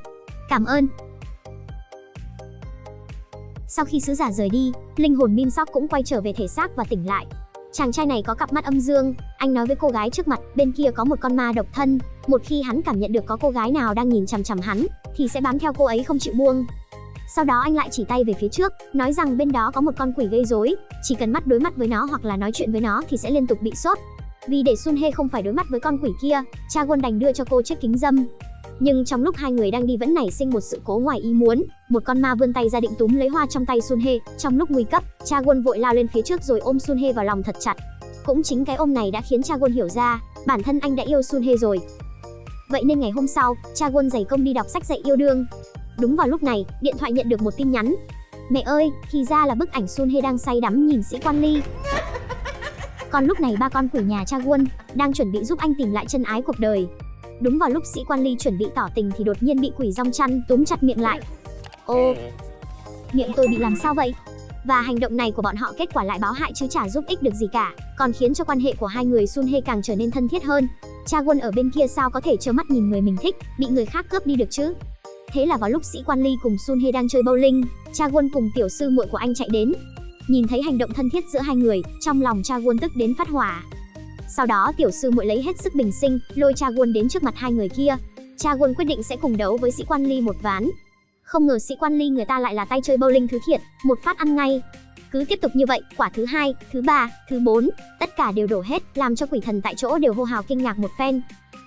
Cảm ơn. Sau khi sứ giả rời đi, linh hồn Min Sok cũng quay trở về thể xác và tỉnh lại. Chàng trai này có cặp mắt âm dương, anh nói với cô gái trước mặt, bên kia có một con ma độc thân, một khi hắn cảm nhận được có cô gái nào đang nhìn chằm chằm hắn, thì sẽ bám theo cô ấy không chịu buông. Sau đó anh lại chỉ tay về phía trước, nói rằng bên đó có một con quỷ gây rối, chỉ cần mắt đối mắt với nó hoặc là nói chuyện với nó thì sẽ liên tục bị sốt. Vì để Sun Hye không phải đối mắt với con quỷ kia, Cha Won đành đưa cho cô chiếc kính râm. Nhưng trong lúc hai người đang đi vẫn nảy sinh một sự cố ngoài ý muốn, một con ma vươn tay ra định túm lấy hoa trong tay Sun Hye. Trong lúc nguy cấp, Cha Won vội lao lên phía trước rồi ôm Sun Hye vào lòng thật chặt. Cũng chính cái ôm này đã khiến Cha Won hiểu ra, bản thân anh đã yêu Sun Hye rồi. Vậy nên ngày hôm sau, Cha Won dày công đi đọc sách dạy yêu đương. Đúng vào lúc này, điện thoại nhận được một tin nhắn. Mẹ ơi, thì ra là bức ảnh Sun Hye đang say đắm nhìn Sĩ Quan Ly. Còn lúc này ba con quỷ nhà Cha Won đang chuẩn bị giúp anh tìm lại chân ái cuộc đời. Đúng vào lúc Sĩ Quan Ly chuẩn bị tỏ tình thì đột nhiên bị quỷ rong chăn túm chặt miệng lại. Ô, miệng tôi bị làm sao vậy? Và hành động này của bọn họ kết quả lại báo hại chứ chả giúp ích được gì cả, còn khiến cho quan hệ của hai người Sun Hye càng trở nên thân thiết hơn. Cha Won ở bên kia sao có thể trơ mắt nhìn người mình thích bị người khác cướp đi được chứ? Thế là vào lúc Sĩ Quan Ly cùng Sun Hye đang chơi bowling, Cha Won cùng tiểu sư muội của anh chạy đến. Nhìn thấy hành động thân thiết giữa hai người, trong lòng Cha Won tức đến phát hỏa. Sau đó tiểu sư muội lấy hết sức bình sinh, lôi Cha Won đến trước mặt hai người kia. Cha Won quyết định sẽ cùng đấu với Sĩ Quan Ly một ván. Không ngờ Sĩ Quan Ly người ta lại là tay chơi bowling thứ thiệt, một phát ăn ngay. Cứ tiếp tục như vậy, quả thứ 2, thứ 3, thứ 4, tất cả đều đổ hết, làm cho quỷ thần tại chỗ đều hô hào kinh ngạc một phen.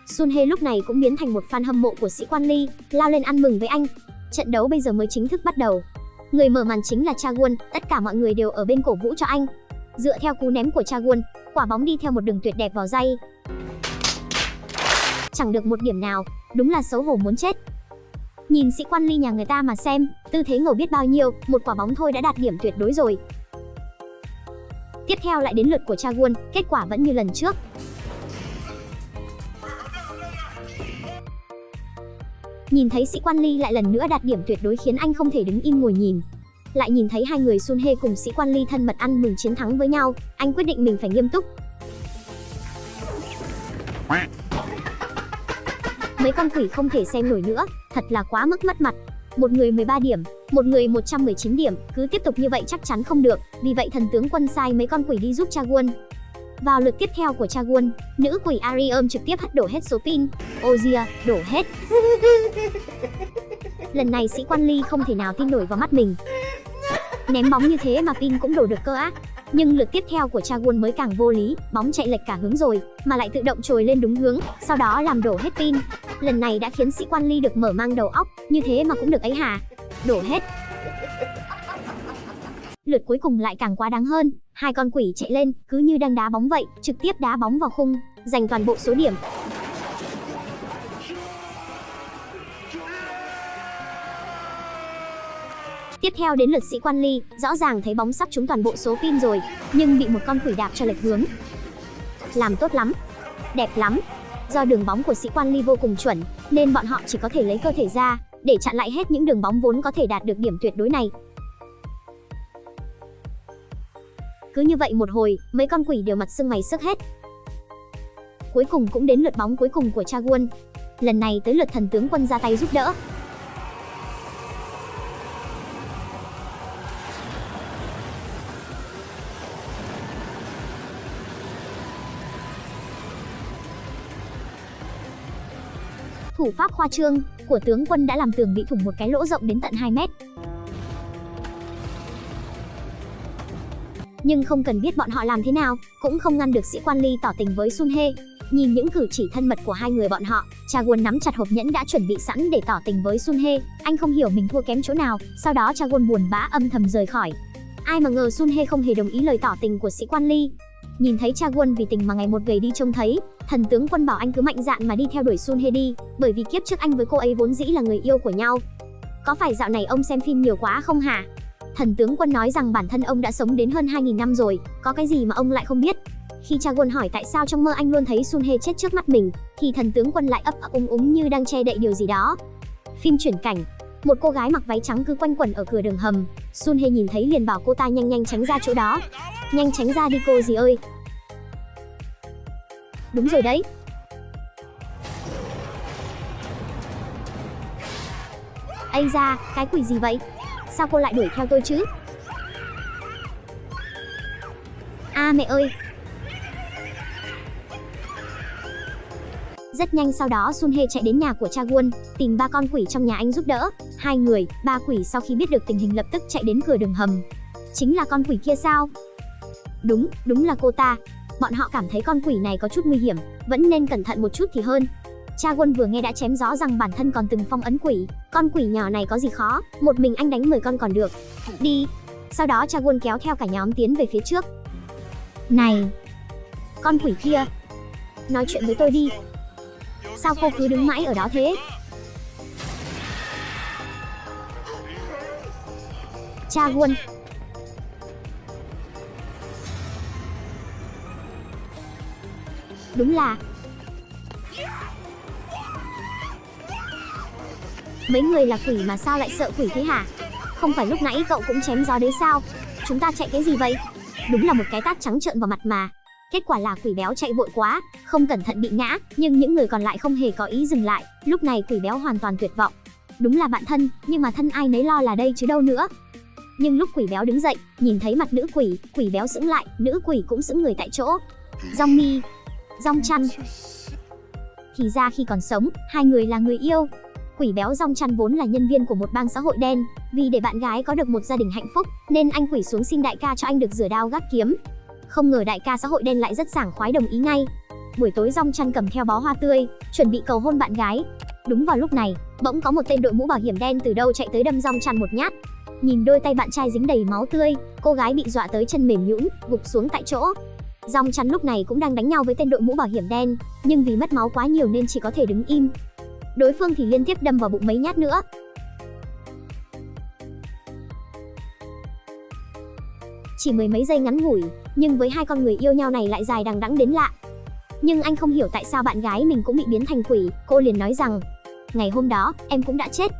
Sun Hye lúc này cũng biến thành một fan hâm mộ của Sĩ Quan Ly, lao lên ăn mừng với anh. Trận đấu bây giờ mới chính thức bắt đầu. Người mở màn chính là Cha Won, tất cả mọi người đều ở bên cổ vũ cho anh. Dựa theo cú ném của Cha Won, quả bóng đi theo một đường tuyệt đẹp vào ray. Chẳng được một điểm nào, đúng là xấu hổ muốn chết. Nhìn Sĩ Quan Ly nhà người ta mà xem, tư thế ngầu biết bao nhiêu, một quả bóng thôi đã đạt điểm tuyệt đối rồi. Tiếp theo lại đến lượt của Cha Won, kết quả vẫn như lần trước. Nhìn thấy Sĩ Quan Ly lại lần nữa đạt điểm tuyệt đối khiến anh không thể đứng im ngồi nhìn. Lại nhìn thấy hai người Sun Hye cùng Sĩ Quan Ly thân mật ăn mừng chiến thắng với nhau, anh quyết định mình phải nghiêm túc. Mấy con quỷ không thể xem nổi nữa, thật là quá mức mất mặt. Một người 13 điểm, một người 119 điểm, cứ tiếp tục như vậy chắc chắn không được, vì vậy thần tướng Quân sai mấy con quỷ đi giúp Cha Won. Vào lượt tiếp theo của Cha Won, nữ quỷ Arium trực tiếp hất đổ hết số pin. Ozia, đổ hết. Lần này Sĩ Quan Ly không thể nào tin nổi vào mắt mình. Ném bóng như thế mà pin cũng đổ được cơ á. Nhưng lượt tiếp theo của Cha Won mới càng vô lý, bóng chạy lệch cả hướng rồi, mà lại tự động trồi lên đúng hướng, sau đó làm đổ hết pin. Lần này đã khiến Sĩ Quan Ly được mở mang đầu óc, như thế mà cũng được ấy hả? Đổ hết. Lượt cuối cùng lại càng quá đáng hơn, hai con quỷ chạy lên, cứ như đang đá bóng vậy, trực tiếp đá bóng vào khung, giành toàn bộ số điểm. Tiếp theo đến lượt Sĩ Quan Ly, rõ ràng thấy bóng sắp trúng toàn bộ số pin rồi, nhưng bị một con quỷ đạp cho lệch hướng. Làm tốt lắm, đẹp lắm. Do đường bóng của Sĩ Quan Ly vô cùng chuẩn, nên bọn họ chỉ có thể lấy cơ thể ra, để chặn lại hết những đường bóng vốn có thể đạt được điểm tuyệt đối này. Cứ như vậy một hồi, mấy con quỷ đều mặt sưng mày sức hết. Cuối cùng cũng đến lượt bóng cuối cùng của Cha Won. Lần này tới lượt thần tướng Quân ra tay giúp đỡ. Thủ pháp khoa trương của tướng Quân đã làm tường bị thủng một cái lỗ rộng đến tận 2 mét. Nhưng không cần biết bọn họ làm thế nào, cũng không ngăn được Sĩ Quan Ly tỏ tình với Sun Hye. Nhìn những cử chỉ thân mật của hai người bọn họ, Cha Won nắm chặt hộp nhẫn đã chuẩn bị sẵn để tỏ tình với Sun Hye. Anh không hiểu mình thua kém chỗ nào, sau đó Cha Won buồn bã âm thầm rời khỏi. Ai mà ngờ Sun Hye không hề đồng ý lời tỏ tình của Sĩ Quan Ly. Nhìn thấy Cha Won vì tình mà ngày một gầy đi trông thấy, thần tướng Quân bảo anh cứ mạnh dạn mà đi theo đuổi Sun Hye đi, bởi vì kiếp trước anh với cô ấy vốn dĩ là người yêu của nhau. Có phải dạo này ông xem phim nhiều quá không hả? Thần tướng Quân nói rằng bản thân ông đã sống đến hơn 2000 năm rồi, có cái gì mà ông lại không biết. Khi Cha Won hỏi tại sao trong mơ anh luôn thấy Sun Hye chết trước mắt mình, thì thần tướng Quân lại ấp úng như đang che đậy điều gì đó. Phim chuyển cảnh, một cô gái mặc váy trắng cứ quanh quẩn ở cửa đường hầm. Sun Hye nhìn thấy liền bảo cô ta nhanh tránh ra chỗ đó. Nhanh tránh ra đi cô gì ơi. Đúng rồi đấy. Ây da, cái quỷ gì vậy? Sao cô lại đuổi theo tôi chứ? À mẹ ơi, Rất nhanh sau đó Sun Hye chạy đến nhà của Cha Won, tìm ba con quỷ trong nhà anh giúp đỡ. Hai người, ba quỷ sau khi biết được tình hình lập tức chạy đến cửa đường hầm. Chính là con quỷ kia sao? Đúng là cô ta. Bọn họ cảm thấy con quỷ này có chút nguy hiểm, vẫn nên cẩn thận một chút thì hơn. Cha Won vừa nghe đã chém gió rằng bản thân còn từng phong ấn quỷ, con quỷ nhỏ này có gì khó, một mình anh đánh 10 con còn được. Đi. Sau đó Cha Won kéo theo cả nhóm tiến về phía trước. Này, con quỷ kia, nói chuyện với tôi đi. Sao cô cứ đứng mãi ở đó thế? Cha Won. Đúng là mấy người là quỷ mà sao lại sợ quỷ thế hả? Không phải lúc nãy cậu cũng chém gió đấy sao? Chúng ta chạy cái gì vậy? Đúng là một cái tát trắng trợn vào mặt mà. Kết quả là quỷ béo chạy vội quá, không cẩn thận bị ngã, nhưng những người còn lại không hề có ý dừng lại. Lúc này quỷ béo hoàn toàn tuyệt vọng. Đúng là bạn thân, nhưng mà thân ai nấy lo là đây chứ đâu nữa. Nhưng lúc quỷ béo đứng dậy, nhìn thấy mặt nữ quỷ, quỷ béo sững lại, nữ quỷ cũng sững người tại chỗ. Dong Mi, Dong Chăn. Thì ra khi còn sống, hai người là người yêu. Quỷ béo Dong Chăn vốn là nhân viên của một bang xã hội đen, vì để bạn gái có được một gia đình hạnh phúc, nên anh quỷ xuống xin đại ca cho anh được rửa đao gác kiếm. Không ngờ đại ca xã hội đen lại rất sảng khoái đồng ý ngay. Buổi tối Dong Chăn cầm theo bó hoa tươi, chuẩn bị cầu hôn bạn gái. Đúng vào lúc này, bỗng có một tên đội mũ bảo hiểm đen từ đâu chạy tới đâm Dong Chăn một nhát. Nhìn đôi tay bạn trai dính đầy máu tươi, cô gái bị dọa tới chân mềm nhũn, gục xuống tại chỗ. Dong Chăn lúc này cũng đang đánh nhau với tên đội mũ bảo hiểm đen, nhưng vì mất máu quá nhiều nên chỉ có thể đứng im. Đối phương thì liên tiếp đâm vào bụng mấy nhát nữa. Chỉ mười mấy giây ngắn ngủi, nhưng với hai con người yêu nhau này lại dài đằng đẵng đến lạ. Nhưng anh không hiểu tại sao bạn gái mình cũng bị biến thành quỷ, cô liền nói rằng ngày hôm đó, em cũng đã chết.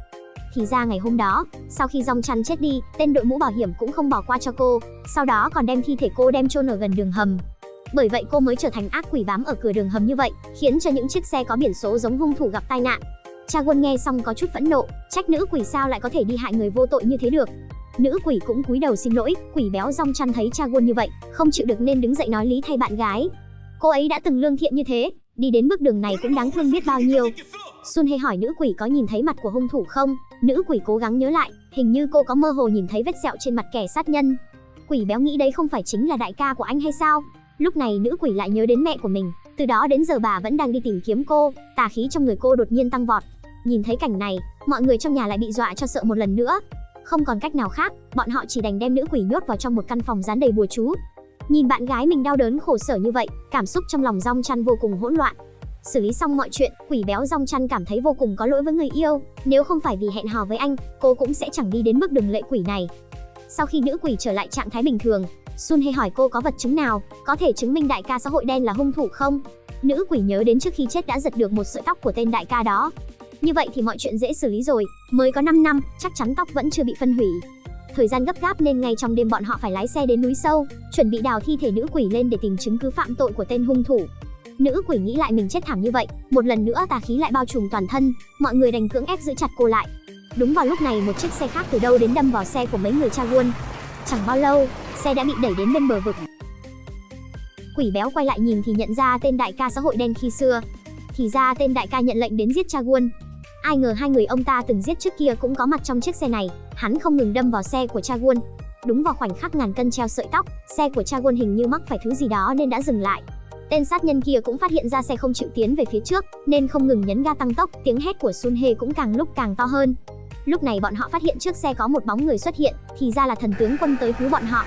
Thì ra ngày hôm đó, sau khi Dong Chăn chết đi, tên đội mũ bảo hiểm cũng không bỏ qua cho cô, sau đó còn đem thi thể cô đem chôn ở gần đường hầm. Bởi vậy cô mới trở thành ác quỷ bám ở cửa đường hầm như vậy, khiến cho những chiếc xe có biển số giống hung thủ gặp tai nạn. Cha Won nghe xong có chút phẫn nộ, trách nữ quỷ sao lại có thể đi hại người vô tội như thế được. Nữ quỷ cũng cúi đầu xin lỗi, quỷ béo Dong Chăn thấy Cha Won như vậy, không chịu được nên đứng dậy nói lý thay bạn gái. Cô ấy đã từng lương thiện như thế, đi đến bước đường này cũng đáng thương biết bao nhiêu. Sun Hye hỏi nữ quỷ có nhìn thấy mặt của hung thủ không? Nữ quỷ cố gắng nhớ lại, hình như cô có mơ hồ nhìn thấy vết sẹo trên mặt kẻ sát nhân. Quỷ béo nghĩ đấy không phải chính là đại ca của anh hay sao? Lúc này nữ quỷ lại nhớ đến mẹ của mình, từ đó đến giờ bà vẫn đang đi tìm kiếm cô, tà khí trong người cô đột nhiên tăng vọt. Nhìn thấy cảnh này, mọi người trong nhà lại bị dọa cho sợ một lần nữa. Không còn cách nào khác, bọn họ chỉ đành đem nữ quỷ nhốt vào trong một căn phòng dán đầy bùa chú. Nhìn bạn gái mình đau đớn khổ sở như vậy, cảm xúc trong lòng Dong Chăn vô cùng hỗn loạn. Xử lý xong mọi chuyện, quỷ béo Dong Chăn cảm thấy vô cùng có lỗi với người yêu, nếu không phải vì hẹn hò với anh, cô cũng sẽ chẳng đi đến bước đường lệ quỷ này. Sau khi nữ quỷ trở lại trạng thái bình thường, Sun Hye hỏi cô có vật chứng nào có thể chứng minh đại ca xã hội đen là hung thủ không? Nữ quỷ nhớ đến trước khi chết đã giật được một sợi tóc của tên đại ca đó. Như vậy thì mọi chuyện dễ xử lý rồi, mới có 5 năm, chắc chắn tóc vẫn chưa bị phân hủy. Thời gian gấp gáp nên ngay trong đêm bọn họ phải lái xe đến núi sâu, chuẩn bị đào thi thể nữ quỷ lên để tìm chứng cứ phạm tội của tên hung thủ. Nữ quỷ nghĩ lại mình chết thảm như vậy, một lần nữa tà khí lại bao trùm toàn thân, mọi người đành cưỡng ép giữ chặt cô lại. Đúng vào lúc này một chiếc xe khác từ đâu đến đâm vào xe của mấy người Cha Won. Chẳng bao lâu, xe đã bị đẩy đến bên bờ vực. Quỷ béo quay lại nhìn thì nhận ra tên đại ca xã hội đen khi xưa. Thì ra tên đại ca nhận lệnh đến giết Cha Won. Ai ngờ hai người ông ta từng giết trước kia cũng có mặt trong chiếc xe này, hắn không ngừng đâm vào xe của Cha Won. Đúng vào khoảnh khắc ngàn cân treo sợi tóc, xe của Cha Won hình như mắc phải thứ gì đó nên đã dừng lại. Tên sát nhân kia cũng phát hiện ra xe không chịu tiến về phía trước, nên không ngừng nhấn ga tăng tốc, tiếng hét của Sun Hye cũng càng lúc càng to hơn. Lúc này bọn họ phát hiện trước xe có một bóng người xuất hiện, thì ra là thần tướng quân tới cứu bọn họ.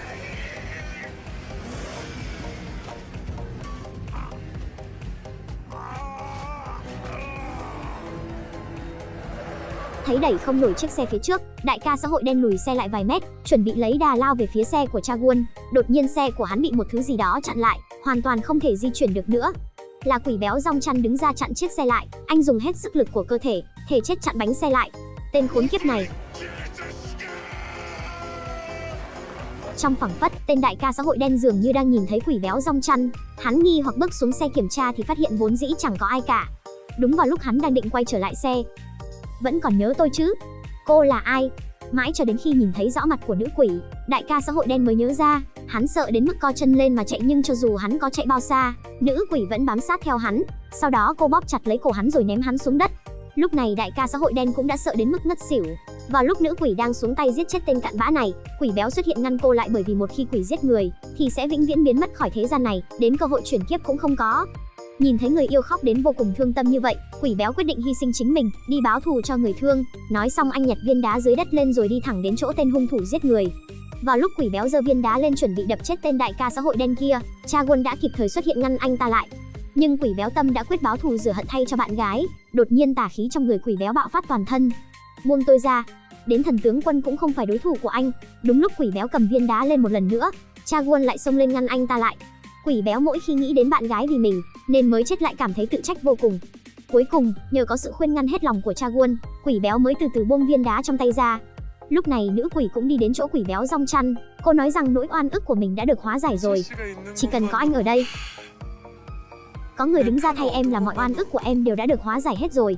Thấy đẩy không nổi chiếc xe phía trước, đại ca xã hội đen lùi xe lại vài mét, chuẩn bị lấy đà lao về phía xe của Cha Won. Đột nhiên xe của hắn bị một thứ gì đó chặn lại, hoàn toàn không thể di chuyển được nữa. Là quỷ béo Dong Chăn đứng ra chặn chiếc xe lại, anh dùng hết sức lực của cơ thể, thể chết chặn bánh xe lại. Tên khốn kiếp này. Trong phảng phất, tên đại ca xã hội đen dường như đang nhìn thấy quỷ béo Dong Chăn, hắn nghi hoặc bước xuống xe kiểm tra thì phát hiện vốn dĩ chẳng có ai cả. Đúng vào lúc hắn đang định quay trở lại xe. Vẫn còn nhớ tôi chứ? Cô là ai? Mãi cho đến khi nhìn thấy rõ mặt của nữ quỷ, đại ca xã hội đen mới nhớ ra, hắn sợ đến mức co chân lên mà chạy, nhưng cho dù hắn có chạy bao xa, nữ quỷ vẫn bám sát theo hắn. Sau đó cô bóp chặt lấy cổ hắn rồi ném hắn xuống đất. Lúc này đại ca xã hội đen cũng đã sợ đến mức ngất xỉu. Vào lúc nữ quỷ đang xuống tay giết chết tên cặn bã này, quỷ béo xuất hiện ngăn cô lại, bởi vì một khi quỷ giết người thì sẽ vĩnh viễn biến mất khỏi thế gian này, đến cơ hội chuyển kiếp cũng không có. Nhìn thấy người yêu khóc đến vô cùng thương tâm như vậy, quỷ béo quyết định hy sinh chính mình, đi báo thù cho người thương. Nói xong anh nhặt viên đá dưới đất lên rồi đi thẳng đến chỗ tên hung thủ giết người. Vào lúc quỷ béo giơ viên đá lên chuẩn bị đập chết tên đại ca xã hội đen kia, Cha Won đã kịp thời xuất hiện ngăn anh ta lại. Nhưng quỷ béo tâm đã quyết báo thù rửa hận thay cho bạn gái. Đột nhiên tà khí trong người quỷ béo bạo phát toàn thân. Buông tôi ra. Đến thần tướng quân cũng không phải đối thủ của anh. Đúng lúc quỷ béo cầm viên đá lên một lần nữa, Cha Won lại xông lên ngăn anh ta lại. Quỷ béo mỗi khi nghĩ đến bạn gái vì mình nên mới chết lại cảm thấy tự trách vô cùng. Cuối cùng, nhờ có sự khuyên ngăn hết lòng của Cha Won, quỷ béo mới từ từ buông viên đá trong tay ra. Lúc này nữ quỷ cũng đi đến chỗ quỷ béo rong chăn. Cô nói rằng nỗi oan ức của mình đã được hóa giải rồi. Chỉ cần có anh ở đây, có người đứng ra thay em là mọi oan ức của em đều đã được hóa giải hết rồi.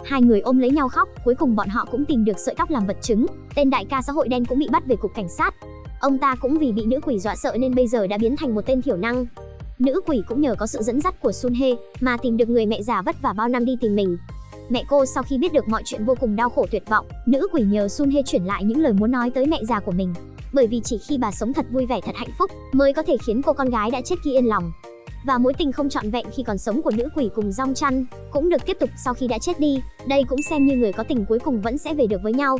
Hai người ôm lấy nhau khóc. Cuối cùng bọn họ cũng tìm được sợi tóc làm vật chứng. Tên đại ca xã hội đen cũng bị bắt về cục cảnh sát. Ông ta cũng vì bị nữ quỷ dọa sợ nên bây giờ đã biến thành một tên thiểu năng. Nữ quỷ cũng nhờ có sự dẫn dắt của Sun Hye mà tìm được người mẹ già vất vả bao năm đi tìm mình. Mẹ cô sau khi biết được mọi chuyện vô cùng đau khổ tuyệt vọng. Nữ quỷ nhờ Sun Hye chuyển lại những lời muốn nói tới mẹ già của mình. Bởi vì chỉ khi bà sống thật vui vẻ, thật hạnh phúc mới có thể khiến cô con gái đã chết kia yên lòng. Và mối tình không trọn vẹn khi còn sống của nữ quỷ cùng Rong Chăn cũng được tiếp tục sau khi đã chết đi. Đây cũng xem như người có tình cuối cùng vẫn sẽ về được với nhau.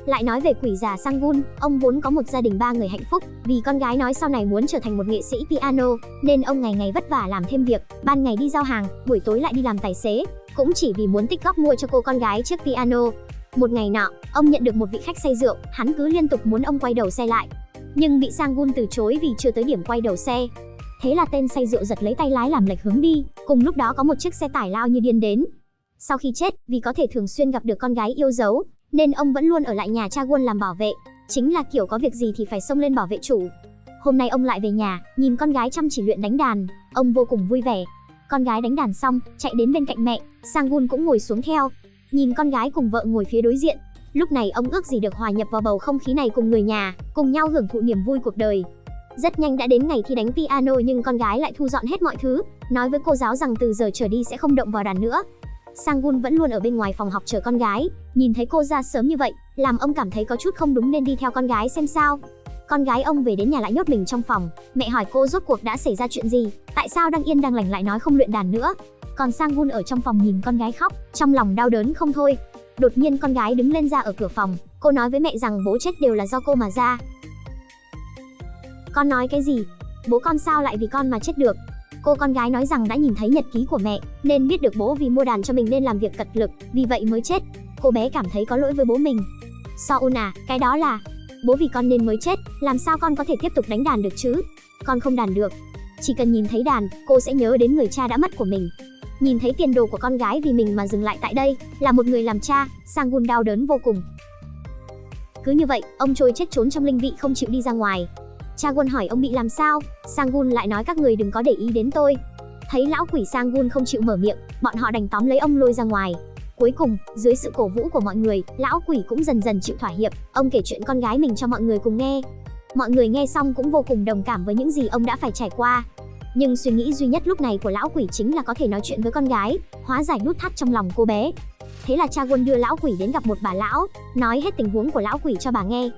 Lại nói về quỷ già Sang-gun, ông vốn có một gia đình 3 người hạnh phúc. Vì con gái nói sau này muốn trở thành một nghệ sĩ piano nên ông ngày ngày vất vả làm thêm việc, ban ngày đi giao hàng, buổi tối lại đi làm tài xế, cũng chỉ vì muốn tích góp mua cho cô con gái chiếc piano. Một ngày nọ, ông nhận được một vị khách say rượu, hắn cứ liên tục muốn ông quay đầu xe lại, nhưng bị Sang-gun từ chối vì chưa tới điểm quay đầu xe. Thế là tên say rượu giật lấy tay lái làm lệch hướng đi. Cùng lúc đó có một chiếc xe tải lao như điên đến. Sau khi chết, vì có thể thường xuyên gặp được con gái yêu dấu nên ông vẫn luôn ở lại nhà Cha Won làm bảo vệ. Chính là kiểu có việc gì thì phải xông lên bảo vệ chủ. Hôm nay ông lại về nhà, nhìn con gái chăm chỉ luyện đánh đàn, ông vô cùng vui vẻ. Con gái đánh đàn xong, chạy đến bên cạnh mẹ, Sang-gun cũng ngồi xuống theo. Nhìn con gái cùng vợ ngồi phía đối diện, lúc này ông ước gì được hòa nhập vào bầu không khí này cùng người nhà, cùng nhau hưởng thụ niềm vui cuộc đời. Rất nhanh đã đến ngày thi đánh piano nhưng con gái lại thu dọn hết mọi thứ, nói với cô giáo rằng từ giờ trở đi sẽ không động vào đàn nữa. Sang-gun vẫn luôn ở bên ngoài phòng học chờ con gái, nhìn thấy cô ra sớm như vậy, làm ông cảm thấy có chút không đúng nên đi theo con gái xem sao. Con gái ông về đến nhà lại nhốt mình trong phòng, mẹ hỏi cô rốt cuộc đã xảy ra chuyện gì, tại sao đang yên đang lành lại nói không luyện đàn nữa. Còn Sang-gun ở trong phòng nhìn con gái khóc, trong lòng đau đớn không thôi. Đột nhiên con gái đứng lên ra ở cửa phòng, cô nói với mẹ rằng bố chết đều là do cô mà ra. Con nói cái gì? Bố con sao lại vì con mà chết được? Cô con gái nói rằng đã nhìn thấy nhật ký của mẹ, nên biết được bố vì mua đàn cho mình nên làm việc cật lực, vì vậy mới chết. Cô bé cảm thấy có lỗi với bố mình. So-un à, cái đó là bố vì con nên mới chết, làm sao con có thể tiếp tục đánh đàn được chứ? Con không đàn được. Chỉ cần nhìn thấy đàn, cô sẽ nhớ đến người cha đã mất của mình. Nhìn thấy tiền đồ của con gái vì mình mà dừng lại tại đây, là một người làm cha, Sang-gun đau đớn vô cùng. Cứ như vậy, ông trôi chết trốn trong linh vị không chịu đi ra ngoài. Cha Won hỏi ông bị làm sao, Sang-gun lại nói các người đừng có để ý đến tôi. Thấy lão quỷ Sang-gun không chịu mở miệng, bọn họ đành tóm lấy ông lôi ra ngoài. Cuối cùng, dưới sự cổ vũ của mọi người, lão quỷ cũng dần dần chịu thỏa hiệp. Ông kể chuyện con gái mình cho mọi người cùng nghe. Mọi người nghe xong cũng vô cùng đồng cảm với những gì ông đã phải trải qua. Nhưng suy nghĩ duy nhất lúc này của lão quỷ chính là có thể nói chuyện với con gái, hóa giải nút thắt trong lòng cô bé. Thế là Cha Won đưa lão quỷ đến gặp một bà lão, nói hết tình huống của lão quỷ cho bà nghe.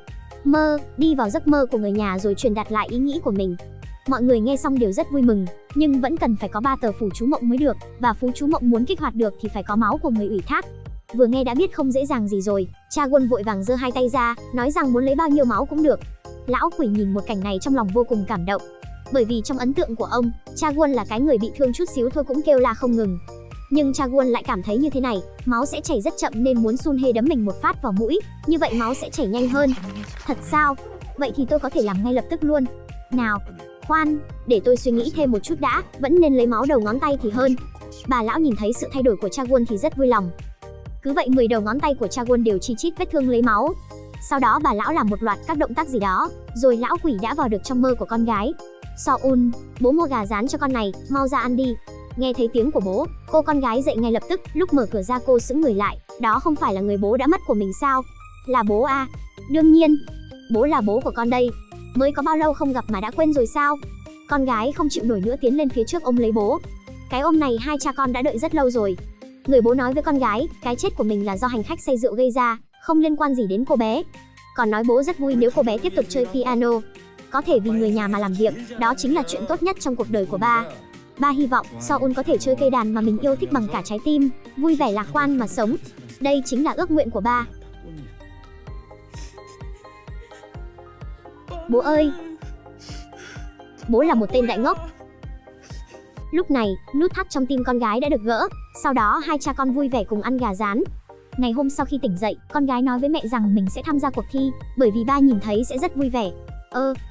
Đi vào giấc mơ của người nhà rồi truyền đạt lại ý nghĩ của mình. Mọi người nghe xong đều rất vui mừng, nhưng vẫn cần phải có 3 tờ phù chú mộng mới được, và phù chú mộng muốn kích hoạt được thì phải có máu của người ủy thác. Vừa nghe đã biết không dễ dàng gì rồi, Cha Won vội vàng giơ 2 tay ra, nói rằng muốn lấy bao nhiêu máu cũng được. Lão quỷ nhìn một cảnh này trong lòng vô cùng cảm động, bởi vì trong ấn tượng của ông, Cha Won là cái người bị thương chút xíu thôi cũng kêu la không ngừng. Nhưng Cha Won lại cảm thấy như thế này, máu sẽ chảy rất chậm nên muốn Sun Hye đấm mình một phát vào mũi, như vậy máu sẽ chảy nhanh hơn. Thật sao? Vậy thì tôi có thể làm ngay lập tức luôn. Nào, khoan, để tôi suy nghĩ thêm một chút đã, vẫn nên lấy máu đầu ngón tay thì hơn. Bà lão nhìn thấy sự thay đổi của Cha Won thì rất vui lòng. Cứ vậy 10 đầu ngón tay của Cha Won đều chi chít vết thương lấy máu. Sau đó bà lão làm một loạt các động tác gì đó, rồi lão quỷ đã vào được trong mơ của con gái. So-un, bố mua gà rán cho con này, mau ra ăn đi. Nghe thấy tiếng của bố, cô con gái dậy ngay lập tức, lúc mở cửa ra cô sững người lại, đó không phải là người bố đã mất của mình sao? Là bố à? Đương nhiên, bố là bố của con đây. Mới có bao lâu không gặp mà đã quên rồi sao? Con gái không chịu nổi nữa tiến lên phía trước ôm lấy bố. Cái ôm này hai cha con đã đợi rất lâu rồi. Người bố nói với con gái, cái chết của mình là do hành khách say rượu gây ra, không liên quan gì đến cô bé. Còn nói bố rất vui nếu cô bé tiếp tục chơi piano. Có thể vì người nhà mà làm việc, đó chính là chuyện tốt nhất trong cuộc đời của ba. Ba hy vọng Seoul có thể chơi cây đàn mà mình yêu thích bằng cả trái tim, vui vẻ lạc quan mà sống. Đây chính là ước nguyện của ba. Bố ơi! Bố là một tên đại ngốc. Lúc này, nút thắt trong tim con gái đã được gỡ, sau đó hai cha con vui vẻ cùng ăn gà rán. Ngày hôm sau khi tỉnh dậy, con gái nói với mẹ rằng mình sẽ tham gia cuộc thi, bởi vì ba nhìn thấy sẽ rất vui vẻ.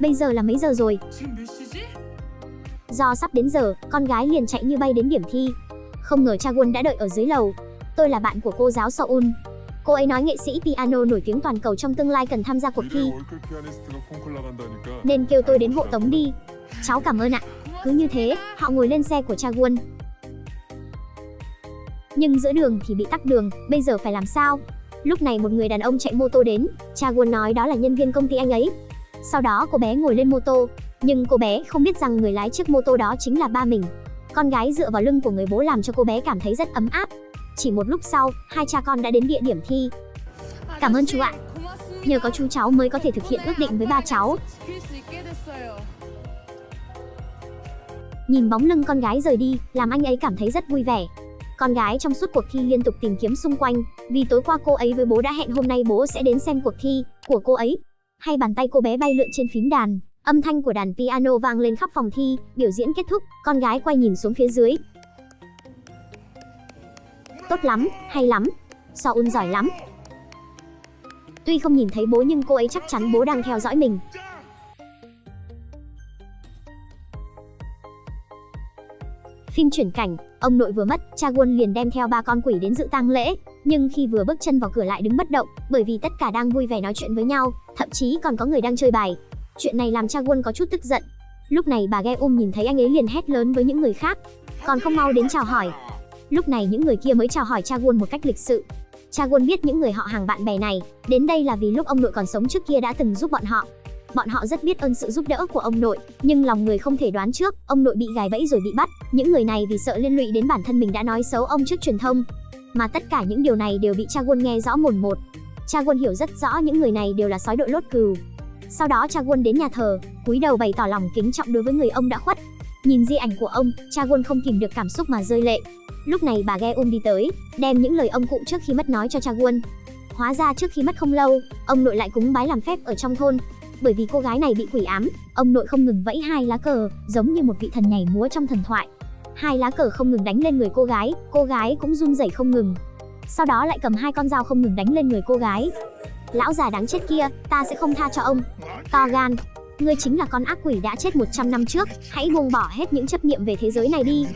Bây giờ là mấy giờ rồi? Do sắp đến giờ, con gái liền chạy như bay đến điểm thi. Không ngờ Chaewon đã đợi ở dưới lầu. Tôi là bạn của cô giáo Seoul. Cô ấy nói nghệ sĩ piano nổi tiếng toàn cầu trong tương lai cần tham gia cuộc thi, nên kêu tôi đến hộ tống đi. Cháu cảm ơn ạ. Cứ như thế, họ ngồi lên xe của Chaewon. Nhưng giữa đường thì bị tắc đường, bây giờ phải làm sao? Lúc này một người đàn ông chạy mô tô đến, Chaewon nói đó là nhân viên công ty anh ấy. Sau đó cô bé ngồi lên mô tô, nhưng cô bé không biết rằng người lái chiếc mô tô đó chính là ba mình. Con gái dựa vào lưng của người bố làm cho cô bé cảm thấy rất ấm áp. Chỉ một lúc sau, hai cha con đã đến địa điểm thi. Cảm ơn chú ạ. Nhờ có chú cháu mới có thể thực hiện ước định với ba cháu. Nhìn bóng lưng con gái rời đi, làm anh ấy cảm thấy rất vui vẻ. Con gái trong suốt cuộc thi liên tục tìm kiếm xung quanh, vì tối qua cô ấy với bố đã hẹn hôm nay bố sẽ đến xem cuộc thi của cô ấy. Hai bàn tay cô bé bay lượn trên phím đàn, âm thanh của đàn piano vang lên khắp phòng thi. Biểu diễn kết thúc, con gái quay nhìn xuống phía dưới. Tốt lắm, hay lắm. Seoul giỏi lắm. Tuy không nhìn thấy bố nhưng cô ấy chắc chắn bố đang theo dõi mình. Phim chuyển cảnh, ông nội vừa mất, Chaewon liền đem theo ba con quỷ đến dự tang lễ, nhưng khi vừa bước chân vào cửa lại đứng bất động, bởi vì tất cả đang vui vẻ nói chuyện với nhau, thậm chí còn có người đang chơi bài. Chuyện này làm Chaewon có chút tức giận. Lúc này bà Geum nhìn thấy anh ấy liền hét lớn với những người khác, còn không mau đến chào hỏi. Lúc này những người kia mới chào hỏi Chaewon một cách lịch sự. Chaewon biết những người họ hàng bạn bè này đến đây là vì lúc ông nội còn sống trước kia đã từng giúp bọn họ. Bọn họ rất biết ơn sự giúp đỡ của ông nội, nhưng lòng người không thể đoán trước, ông nội bị gài bẫy rồi bị bắt. Những người này vì sợ liên lụy đến bản thân mình đã nói xấu ông trước truyền thông. Mà tất cả những điều này đều bị Chaewon nghe rõ mồn một. Chaewon hiểu rất rõ những người này đều là sói đội lốt cừu. Sau đó Chaewon đến nhà thờ, cúi đầu bày tỏ lòng kính trọng đối với người ông đã khuất. Nhìn di ảnh của ông, Chaewon không kìm được cảm xúc mà rơi lệ. Lúc này bà Geum đi tới, đem những lời ông cụ trước khi mất nói cho Chaewon. Hóa ra trước khi mất không lâu, ông nội lại cúng bái làm phép ở trong thôn. Bởi vì cô gái này bị quỷ ám, ông nội không ngừng vẫy hai lá cờ, giống như một vị thần nhảy múa trong thần thoại. Hai lá cờ không ngừng đánh lên người cô gái cũng run rẩy không ngừng. Sau đó lại cầm hai con dao không ngừng đánh lên người cô gái. Lão già đáng chết kia, ta sẽ không tha cho ông. To gan, ngươi chính là con ác quỷ đã chết 100 năm trước, hãy buông bỏ hết những chấp niệm về thế giới này đi.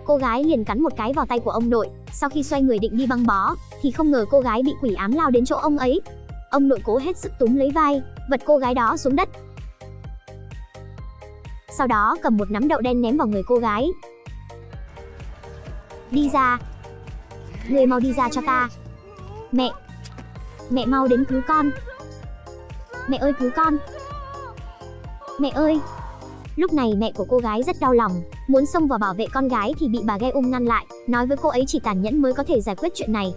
Cô gái liền cắn một cái vào tay của ông nội, sau khi xoay người định đi băng bó, thì không ngờ cô gái bị quỷ ám lao đến chỗ ông ấy. Ông nội cố hết sức túm lấy vai, vật cô gái đó xuống đất. Sau đó cầm một nắm đậu đen ném vào người cô gái. Đi ra. Người mau đi ra cho ta. Mẹ. Mẹ mau đến cứu con. Mẹ ơi cứu con. Mẹ ơi. Lúc này mẹ của cô gái rất đau lòng, muốn xông vào bảo vệ con gái thì bị bà Geum ngăn lại, nói với cô ấy chỉ tàn nhẫn mới có thể giải quyết chuyện này.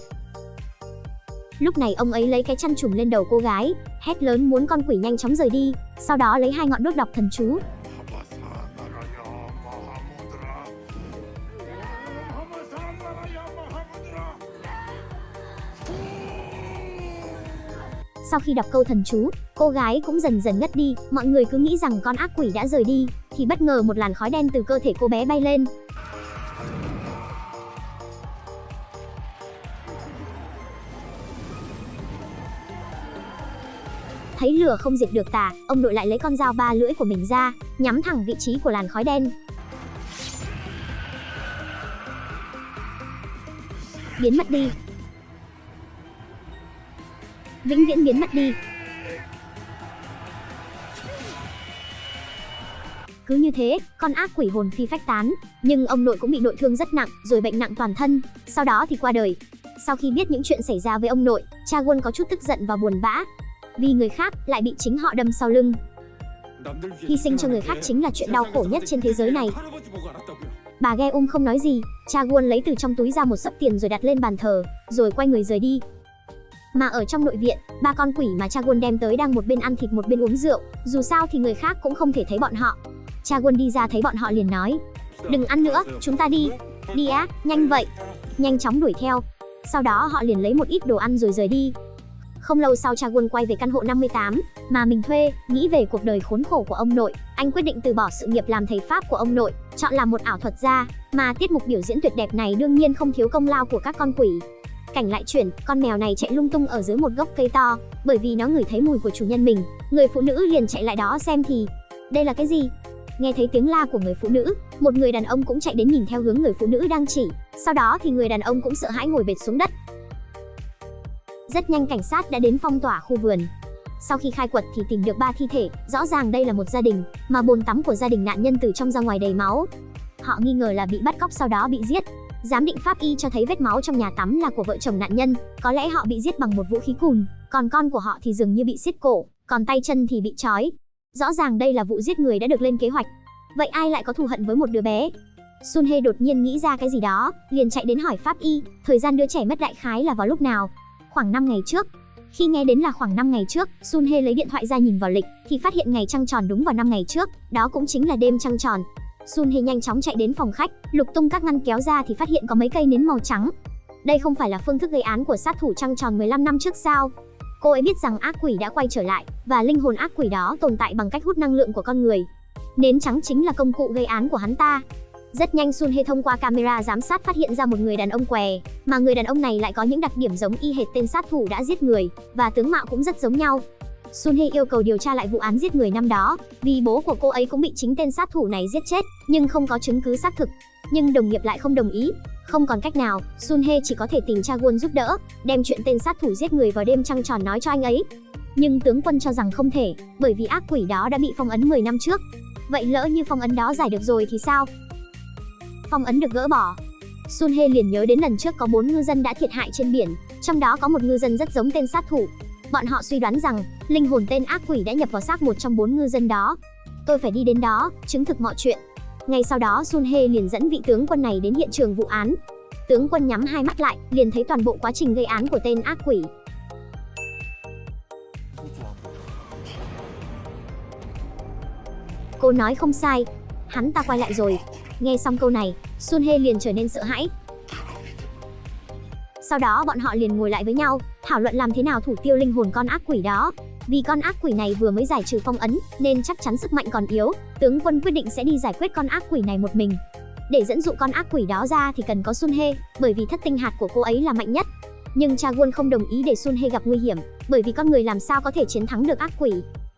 Lúc này ông ấy lấy cái chăn trùm lên đầu cô gái, hét lớn muốn con quỷ nhanh chóng rời đi, sau đó lấy hai ngọn đuốc đọc thần chú. Sau khi đọc câu thần chú, cô gái cũng dần dần ngất đi. Mọi người cứ nghĩ rằng con ác quỷ đã rời đi, thì bất ngờ một làn khói đen từ cơ thể cô bé bay lên. Thấy lửa không diệt được tà, ông nội lại lấy con dao ba lưỡi của mình ra, nhắm thẳng vị trí của làn khói đen. Biến mất đi. Vĩnh viễn biến mất đi. Cứ như thế, con ác quỷ hồn phi phách tán, nhưng ông nội cũng bị nội thương rất nặng, rồi bệnh nặng toàn thân, sau đó thì qua đời. Sau khi biết những chuyện xảy ra với ông nội, cha Won có chút tức giận và buồn bã. Vì người khác lại bị chính họ đâm sau lưng. Hy sinh cho người khác chính là chuyện đau khổ nhất trên thế giới này. Bà Ge không nói gì, cha Won lấy từ trong túi ra một xấp tiền rồi đặt lên bàn thờ, rồi quay người rời đi. Mà ở trong nội viện, ba con quỷ mà cha Won đem tới đang một bên ăn thịt một bên uống rượu, dù sao thì người khác cũng không thể thấy bọn họ. Cha Won đi ra thấy bọn họ liền nói, đừng ăn nữa, chúng ta đi. Đi á, nhanh vậy. Nhanh chóng đuổi theo. Sau đó họ liền lấy một ít đồ ăn rồi rời đi. Không lâu sau cha Won quay về căn hộ 58 mà mình thuê, nghĩ về cuộc đời khốn khổ của ông nội, anh quyết định từ bỏ sự nghiệp làm thầy pháp của ông nội, chọn làm một ảo thuật gia, mà tiết mục biểu diễn tuyệt đẹp này đương nhiên không thiếu công lao của các con quỷ. Cảnh lại chuyển, con mèo này chạy lung tung ở dưới một gốc cây to, bởi vì nó ngửi thấy mùi của chủ nhân mình, người phụ nữ liền chạy lại đó xem thì đây là cái gì? Nghe thấy tiếng la của người phụ nữ, một người đàn ông cũng chạy đến nhìn theo hướng người phụ nữ đang chỉ, sau đó thì người đàn ông cũng sợ hãi ngồi bệt xuống đất. Rất nhanh cảnh sát đã đến phong tỏa khu vườn. Sau khi khai quật thì tìm được 3 thi thể, rõ ràng đây là một gia đình, mà bồn tắm của gia đình nạn nhân từ trong ra ngoài đầy máu. Họ nghi ngờ là bị bắt cóc sau đó bị giết. Giám định pháp y cho thấy vết máu trong nhà tắm là của vợ chồng nạn nhân, có lẽ họ bị giết bằng một vũ khí cùn, còn con của họ thì dường như bị siết cổ, còn tay chân thì bị trói. Rõ ràng đây là vụ giết người đã được lên kế hoạch. Vậy ai lại có thù hận với một đứa bé? Sun Hye đột nhiên nghĩ ra cái gì đó, liền chạy đến hỏi pháp y, thời gian đứa trẻ mất đại khái là vào lúc nào? Khoảng 5 ngày trước. Khi nghe đến là khoảng 5 ngày trước, Sun Hye lấy điện thoại ra nhìn vào lịch, thì phát hiện ngày trăng tròn đúng vào 5 ngày trước, đó cũng chính là đêm trăng tròn. Sun Hye nhanh chóng chạy đến phòng khách, lục tung các ngăn kéo ra thì phát hiện có mấy cây nến màu trắng. Đây không phải là phương thức gây án của sát thủ trăng tròn 15 năm trước sao? Cô ấy biết rằng ác quỷ đã quay trở lại, và linh hồn ác quỷ đó tồn tại bằng cách hút năng lượng của con người. Nến trắng chính là công cụ gây án của hắn ta. Rất nhanh Sun Hye thông qua camera giám sát phát hiện ra một người đàn ông què, mà người đàn ông này lại có những đặc điểm giống y hệt tên sát thủ đã giết người, và tướng mạo cũng rất giống nhau. Sun Hye yêu cầu điều tra lại vụ án giết người năm đó, vì bố của cô ấy cũng bị chính tên sát thủ này giết chết, nhưng không có chứng cứ xác thực. Nhưng đồng nghiệp lại không đồng ý. Không còn cách nào, Sun Hye chỉ có thể tìm cha Won giúp đỡ, đem chuyện tên sát thủ giết người vào đêm trăng tròn nói cho anh ấy. Nhưng tướng quân cho rằng không thể, bởi vì ác quỷ đó đã bị phong ấn 10 năm trước. Vậy lỡ như phong ấn đó giải được rồi thì sao? Phong ấn được gỡ bỏ. Sun Hye liền nhớ đến lần trước có 4 ngư dân đã thiệt hại trên biển, trong đó có một ngư dân rất giống tên sát thủ. Bọn họ suy đoán rằng linh hồn tên ác quỷ đã nhập vào xác một trong 4 ngư dân đó. Tôi phải đi đến đó, chứng thực mọi chuyện. Ngay sau đó Sun Hye liền dẫn vị tướng quân này đến hiện trường vụ án. Tướng quân nhắm hai mắt lại, liền thấy toàn bộ quá trình gây án của tên ác quỷ. Cô nói không sai, hắn ta quay lại rồi. Nghe xong câu này, Sun Hye liền trở nên sợ hãi. Sau đó bọn họ liền ngồi lại với nhau, thảo luận làm thế nào thủ tiêu linh hồn con ác quỷ đó. Vì con ác quỷ này vừa mới giải trừ phong ấn, nên chắc chắn sức mạnh còn yếu. Tướng quân quyết định sẽ đi giải quyết con ác quỷ này một mình. Để dẫn dụ con ác quỷ đó ra thì cần có Sun Hye, bởi vì thất tinh hạt của cô ấy là mạnh nhất. Nhưng cha Won không đồng ý để Sun Hye gặp nguy hiểm, bởi vì con người làm sao có thể chiến thắng được ác quỷ.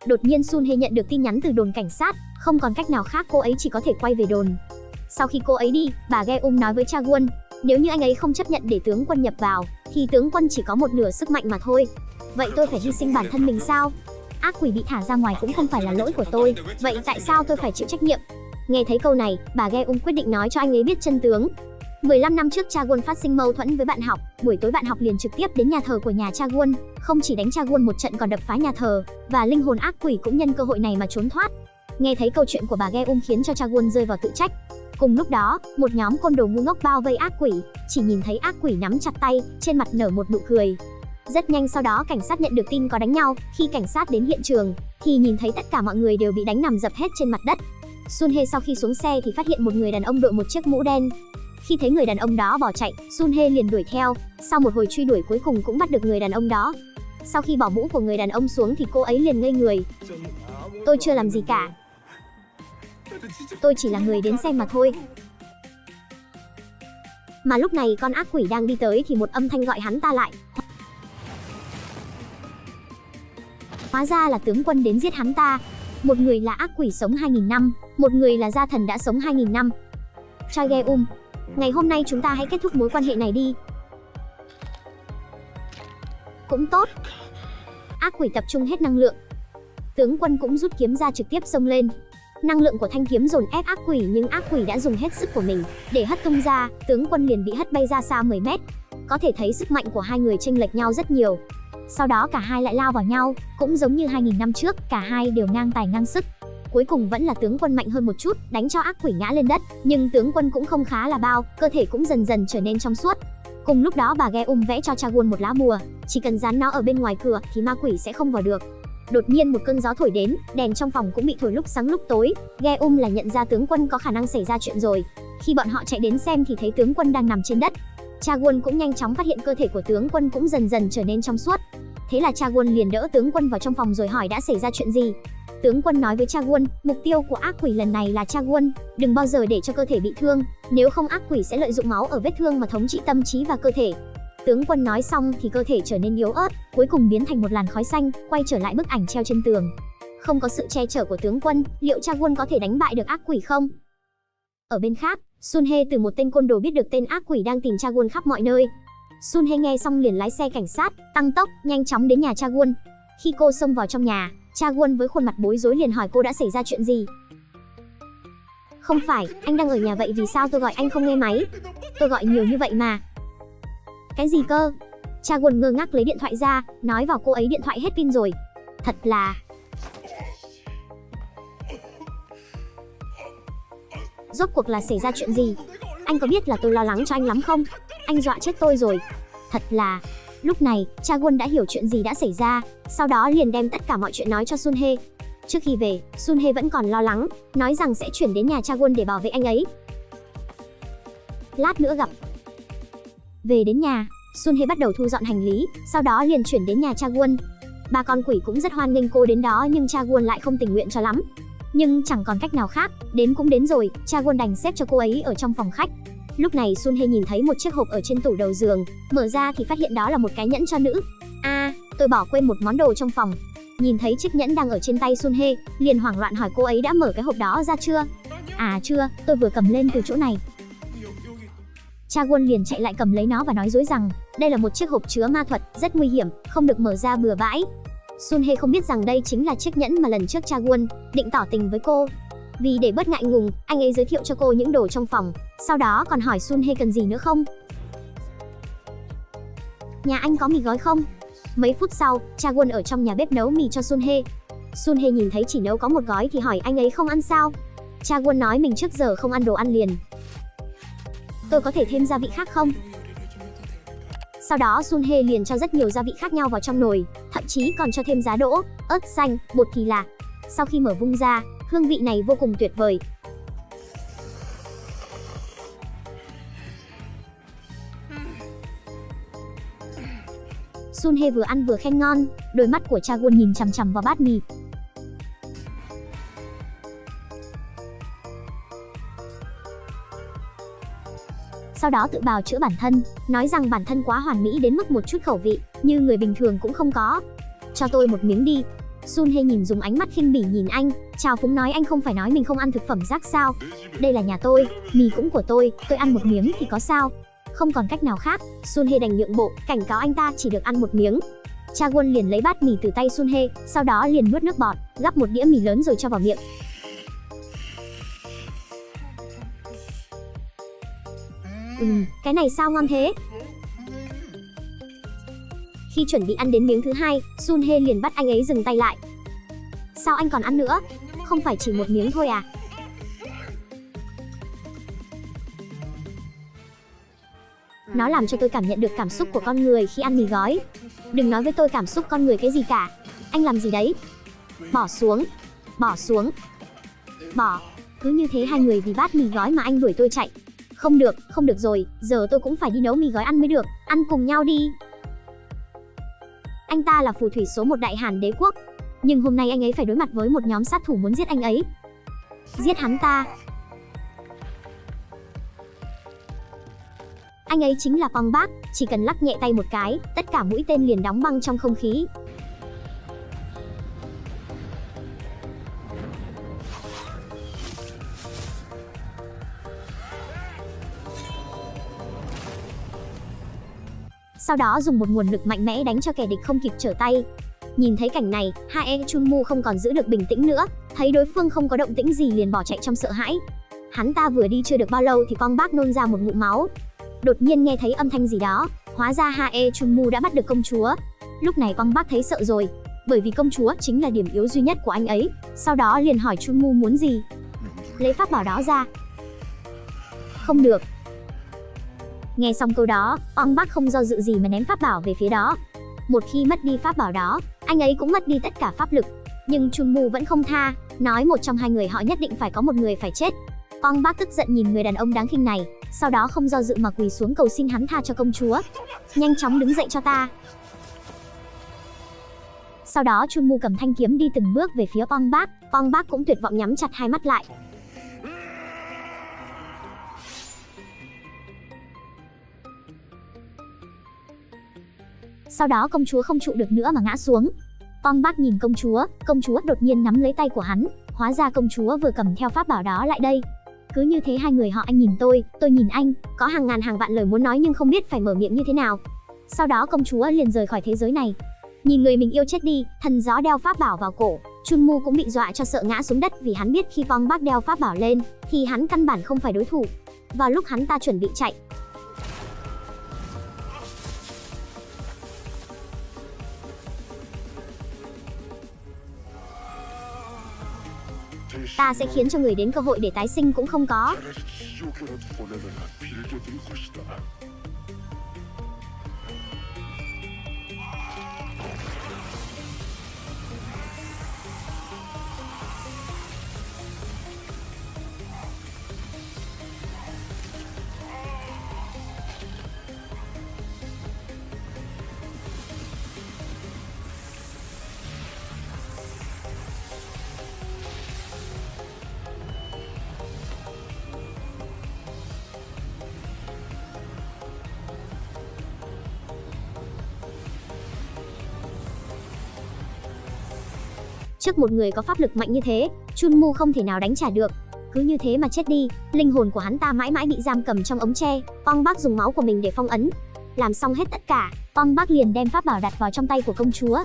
Đột nhiên Sun Hye nhận được tin nhắn từ đồn cảnh sát, không còn cách nào khác cô ấy chỉ có thể quay về đồn. Sau khi cô ấy đi, bà Ge nói với cha Won, nếu như anh ấy không chấp nhận để tướng quân nhập vào, thì tướng quân chỉ có một nửa sức mạnh mà thôi. Vậy tôi phải hy sinh bản thân mình sao? Ác quỷ bị thả ra ngoài cũng không phải là lỗi của tôi, vậy tại sao tôi phải chịu trách nhiệm? Nghe thấy câu này, bà Ge quyết định nói cho anh ấy biết chân tướng. 15 năm trước cha Won phát sinh mâu thuẫn với bạn học, buổi tối bạn học liền trực tiếp đến nhà thờ của nhà cha Won, không chỉ đánh cha Won một trận còn đập phá nhà thờ, và linh hồn ác quỷ cũng nhân cơ hội này mà trốn thoát. Nghe thấy câu chuyện của bà Ge khiến cho cha Won rơi vào tự trách. Cùng lúc đó, một nhóm côn đồ ngu ngốc bao vây ác quỷ, chỉ nhìn thấy ác quỷ nắm chặt tay, trên mặt nở một nụ cười. Rất nhanh sau đó cảnh sát nhận được tin có đánh nhau, khi cảnh sát đến hiện trường thì nhìn thấy tất cả mọi người đều bị đánh nằm dập hết trên mặt đất. Sun Hye sau khi xuống xe thì phát hiện một người đàn ông đội một chiếc mũ đen. Khi thấy người đàn ông đó bỏ chạy, Sun Hye liền đuổi theo, sau một hồi truy đuổi cuối cùng cũng bắt được người đàn ông đó. Sau khi bỏ mũ của người đàn ông xuống thì cô ấy liền ngây người. Tôi chưa làm gì cả. Tôi chỉ là người đến xem mà thôi. Mà lúc này con ác quỷ đang đi tới thì một âm thanh gọi hắn ta lại. Hóa ra là tướng quân đến giết hắn ta. Một người là ác quỷ sống 2000 năm, một người là gia thần đã sống 2000 năm. Choi Ge ngày hôm nay chúng ta hãy kết thúc mối quan hệ này đi. Cũng tốt. Ác quỷ tập trung hết năng lượng. Tướng quân cũng rút kiếm ra trực tiếp xông lên. Năng lượng của thanh kiếm dồn ép ác quỷ, nhưng ác quỷ đã dùng hết sức của mình để hất tung ra, tướng quân liền bị hất bay ra xa 10 mét. Có thể thấy sức mạnh của hai người chênh lệch nhau rất nhiều. Sau đó cả hai lại lao vào nhau, cũng giống như 2000 năm trước, cả hai đều ngang tài ngang sức. Cuối cùng vẫn là tướng quân mạnh hơn một chút, đánh cho ác quỷ ngã lên đất, nhưng tướng quân cũng không khá là bao, cơ thể cũng dần dần trở nên trong suốt. Cùng lúc đó bà Ghe vẽ cho Chagun một lá bùa, chỉ cần dán nó ở bên ngoài cửa thì ma quỷ sẽ không vào được. Đột nhiên một cơn gió thổi đến, đèn trong phòng cũng bị thổi lúc sáng lúc tối. Ghe là nhận ra tướng quân có khả năng xảy ra chuyện rồi. Khi bọn họ chạy đến xem thì thấy tướng quân đang nằm trên đất. Chagun cũng nhanh chóng phát hiện cơ thể của tướng quân cũng dần dần trở nên trong suốt. Thế là Chagun liền đỡ tướng quân vào trong phòng rồi hỏi đã xảy ra chuyện gì. Tướng quân nói với Chagun, mục tiêu của ác quỷ lần này là Chagun, đừng bao giờ để cho cơ thể bị thương, nếu không ác quỷ sẽ lợi dụng máu ở vết thương mà thống trị tâm trí và cơ thể. Tướng quân nói xong thì cơ thể trở nên yếu ớt, cuối cùng biến thành một làn khói xanh, quay trở lại bức ảnh treo trên tường. Không có sự che chở của tướng quân, liệu Chagun có thể đánh bại được ác quỷ không? Ở bên khác, Sunhae từ một tên côn đồ biết được tên ác quỷ đang tìm Chagun khắp mọi nơi. Sunhae nghe xong liền lái xe cảnh sát, tăng tốc, nhanh chóng đến nhà Chagun. Khi cô xông vào trong nhà, Chagun với khuôn mặt bối rối liền hỏi cô đã xảy ra chuyện gì. Không phải, anh đang ở nhà vậy vì sao tôi gọi anh không nghe máy? Tôi gọi nhiều như vậy mà. Cái gì cơ? Chagun ngơ ngác lấy điện thoại ra, nói vào cô ấy điện thoại hết pin rồi. Thật là... Rốt cuộc là xảy ra chuyện gì? Anh có biết là tôi lo lắng cho anh lắm không? Anh dọa chết tôi rồi. Thật là... Lúc này, Chagun đã hiểu chuyện gì đã xảy ra, sau đó liền đem tất cả mọi chuyện nói cho Sunhae. Trước khi về, Sunhae vẫn còn lo lắng, nói rằng sẽ chuyển đến nhà Chagun để bảo vệ anh ấy. Lát nữa gặp. Về đến nhà, Sunhae bắt đầu thu dọn hành lý, sau đó liền chuyển đến nhà Chagun. Ba con quỷ cũng rất hoan nghênh cô đến đó nhưng Chagun lại không tình nguyện cho lắm. Nhưng chẳng còn cách nào khác, đến cũng đến rồi, Chagun đành xếp cho cô ấy ở trong phòng khách. Lúc này Sunhae nhìn thấy một chiếc hộp ở trên tủ đầu giường, mở ra thì phát hiện đó là một cái nhẫn cho nữ. Tôi bỏ quên một món đồ trong phòng. Nhìn thấy chiếc nhẫn đang ở trên tay Sunhae, liền hoảng loạn hỏi cô ấy đã mở cái hộp đó ra chưa? Chưa, tôi vừa cầm lên từ chỗ này. Chagun liền chạy lại cầm lấy nó và nói dối rằng đây là một chiếc hộp chứa ma thuật, rất nguy hiểm, không được mở ra bừa bãi. Sunhae không biết rằng đây chính là chiếc nhẫn mà lần trước Chagun định tỏ tình với cô. Vì để bớt ngại ngùng, anh ấy giới thiệu cho cô những đồ trong phòng, sau đó còn hỏi Sunhae cần gì nữa không. Nhà anh có mì gói không? Mấy phút sau, Chagun ở trong nhà bếp nấu mì cho Sunhae. Sunhae nhìn thấy chỉ nấu có một gói thì hỏi anh ấy không ăn sao. Chagun nói mình trước giờ không ăn đồ ăn liền. Tôi có thể thêm gia vị khác không? Sau đó Sunhae liền cho rất nhiều gia vị khác nhau vào trong nồi, thậm chí còn cho thêm giá đỗ, ớt xanh, bột thì là. Sau khi mở vung ra, hương vị này vô cùng tuyệt vời. Sunhae vừa ăn vừa khen ngon, đôi mắt của Chagun nhìn chằm chằm vào bát mì. Sau đó tự bào chữa bản thân, nói rằng bản thân quá hoàn mỹ đến mức một chút khẩu vị, như người bình thường cũng không có. Cho tôi một miếng đi. Sunhae nhìn dùng ánh mắt khinh bỉ nhìn anh, chào phúng nói anh không phải nói mình không ăn thực phẩm rác sao? Đây là nhà tôi, mì cũng của tôi ăn một miếng thì có sao? Không còn cách nào khác, Sunhae đành nhượng bộ, cảnh cáo anh ta chỉ được ăn một miếng. Chagun liền lấy bát mì từ tay Sunhae, sau đó liền nuốt nước bọt, gắp một đĩa mì lớn rồi cho vào miệng. Cái này sao ngon thế? Khi chuẩn bị ăn đến miếng thứ hai, Sunhae liền bắt anh ấy dừng tay lại. Sao anh còn ăn nữa? Không phải chỉ một miếng thôi à? Nó làm cho tôi cảm nhận được cảm xúc của con người khi ăn mì gói. Đừng nói với tôi cảm xúc con người cái gì cả. Anh làm gì đấy? Bỏ xuống. Bỏ xuống. Bỏ. Cứ như thế hai người vì bát mì gói mà anh đuổi tôi chạy. Không được rồi, giờ tôi cũng phải đi nấu mì gói ăn mới được, ăn cùng nhau đi. Anh ta là phù thủy số 1 Đại Hàn Đế quốc, nhưng hôm nay anh ấy phải đối mặt với một nhóm sát thủ muốn giết anh ấy. Giết hắn ta. Anh ấy chính là Pong Bác, chỉ cần lắc nhẹ tay một cái, tất cả mũi tên liền đóng băng trong không khí. Sau đó dùng một nguồn lực mạnh mẽ đánh cho kẻ địch không kịp trở tay. Nhìn thấy cảnh này, Hae Chunmu không còn giữ được bình tĩnh nữa, thấy đối phương không có động tĩnh gì liền bỏ chạy trong sợ hãi. Hắn ta vừa đi chưa được bao lâu thì Pong Bác nôn ra một ngụm máu. Đột nhiên nghe thấy âm thanh gì đó, Hóa ra Hae Chunmu đã bắt được công chúa. Lúc này Bong Bak thấy sợ rồi, bởi vì công chúa chính là điểm yếu duy nhất của anh ấy. Sau đó liền hỏi Chunmu muốn gì. Lấy pháp bảo đó ra. Không được. Nghe xong câu đó, Bong Bak không do dự gì mà ném pháp bảo về phía đó. Một khi mất đi pháp bảo đó, anh ấy cũng mất đi tất cả pháp lực. Nhưng Chunmu vẫn không tha, nói một trong hai người họ nhất định phải có một người phải chết. Bong Bak tức giận nhìn người đàn ông đáng khinh này, sau đó không do dự mà quỳ xuống cầu xin hắn tha cho công chúa. Nhanh chóng đứng dậy cho ta. Sau đó Chunmu cầm thanh kiếm đi từng bước về phía Bong Bak. Bong Bak cũng tuyệt vọng nhắm chặt hai mắt lại. Sau đó công chúa không trụ được nữa mà ngã xuống. Bong Bak nhìn công chúa đột nhiên nắm lấy tay của hắn. Hóa ra công chúa vừa cầm theo pháp bảo đó lại đây. Cứ như thế hai người họ anh nhìn tôi nhìn anh, có hàng ngàn hàng vạn lời muốn nói nhưng không biết phải mở miệng như thế nào. Sau đó công chúa liền rời khỏi thế giới này. Nhìn người mình yêu chết đi, thần gió đeo pháp bảo vào cổ, Chunmu cũng bị dọa cho sợ ngã xuống đất vì hắn biết khi Bong Bak đeo pháp bảo lên thì hắn căn bản không phải đối thủ. Vào lúc hắn ta chuẩn bị chạy, ta sẽ khiến cho người đến cơ hội để tái sinh cũng không có. Trước một người có pháp lực mạnh như thế, Chunmu không thể nào đánh trả được. Cứ như thế mà chết đi, linh hồn của hắn ta mãi mãi bị giam cầm trong ống tre. Bong Bak dùng máu của mình để phong ấn. Làm xong hết tất cả, Bong Bak liền đem pháp bảo đặt vào trong tay của công chúa.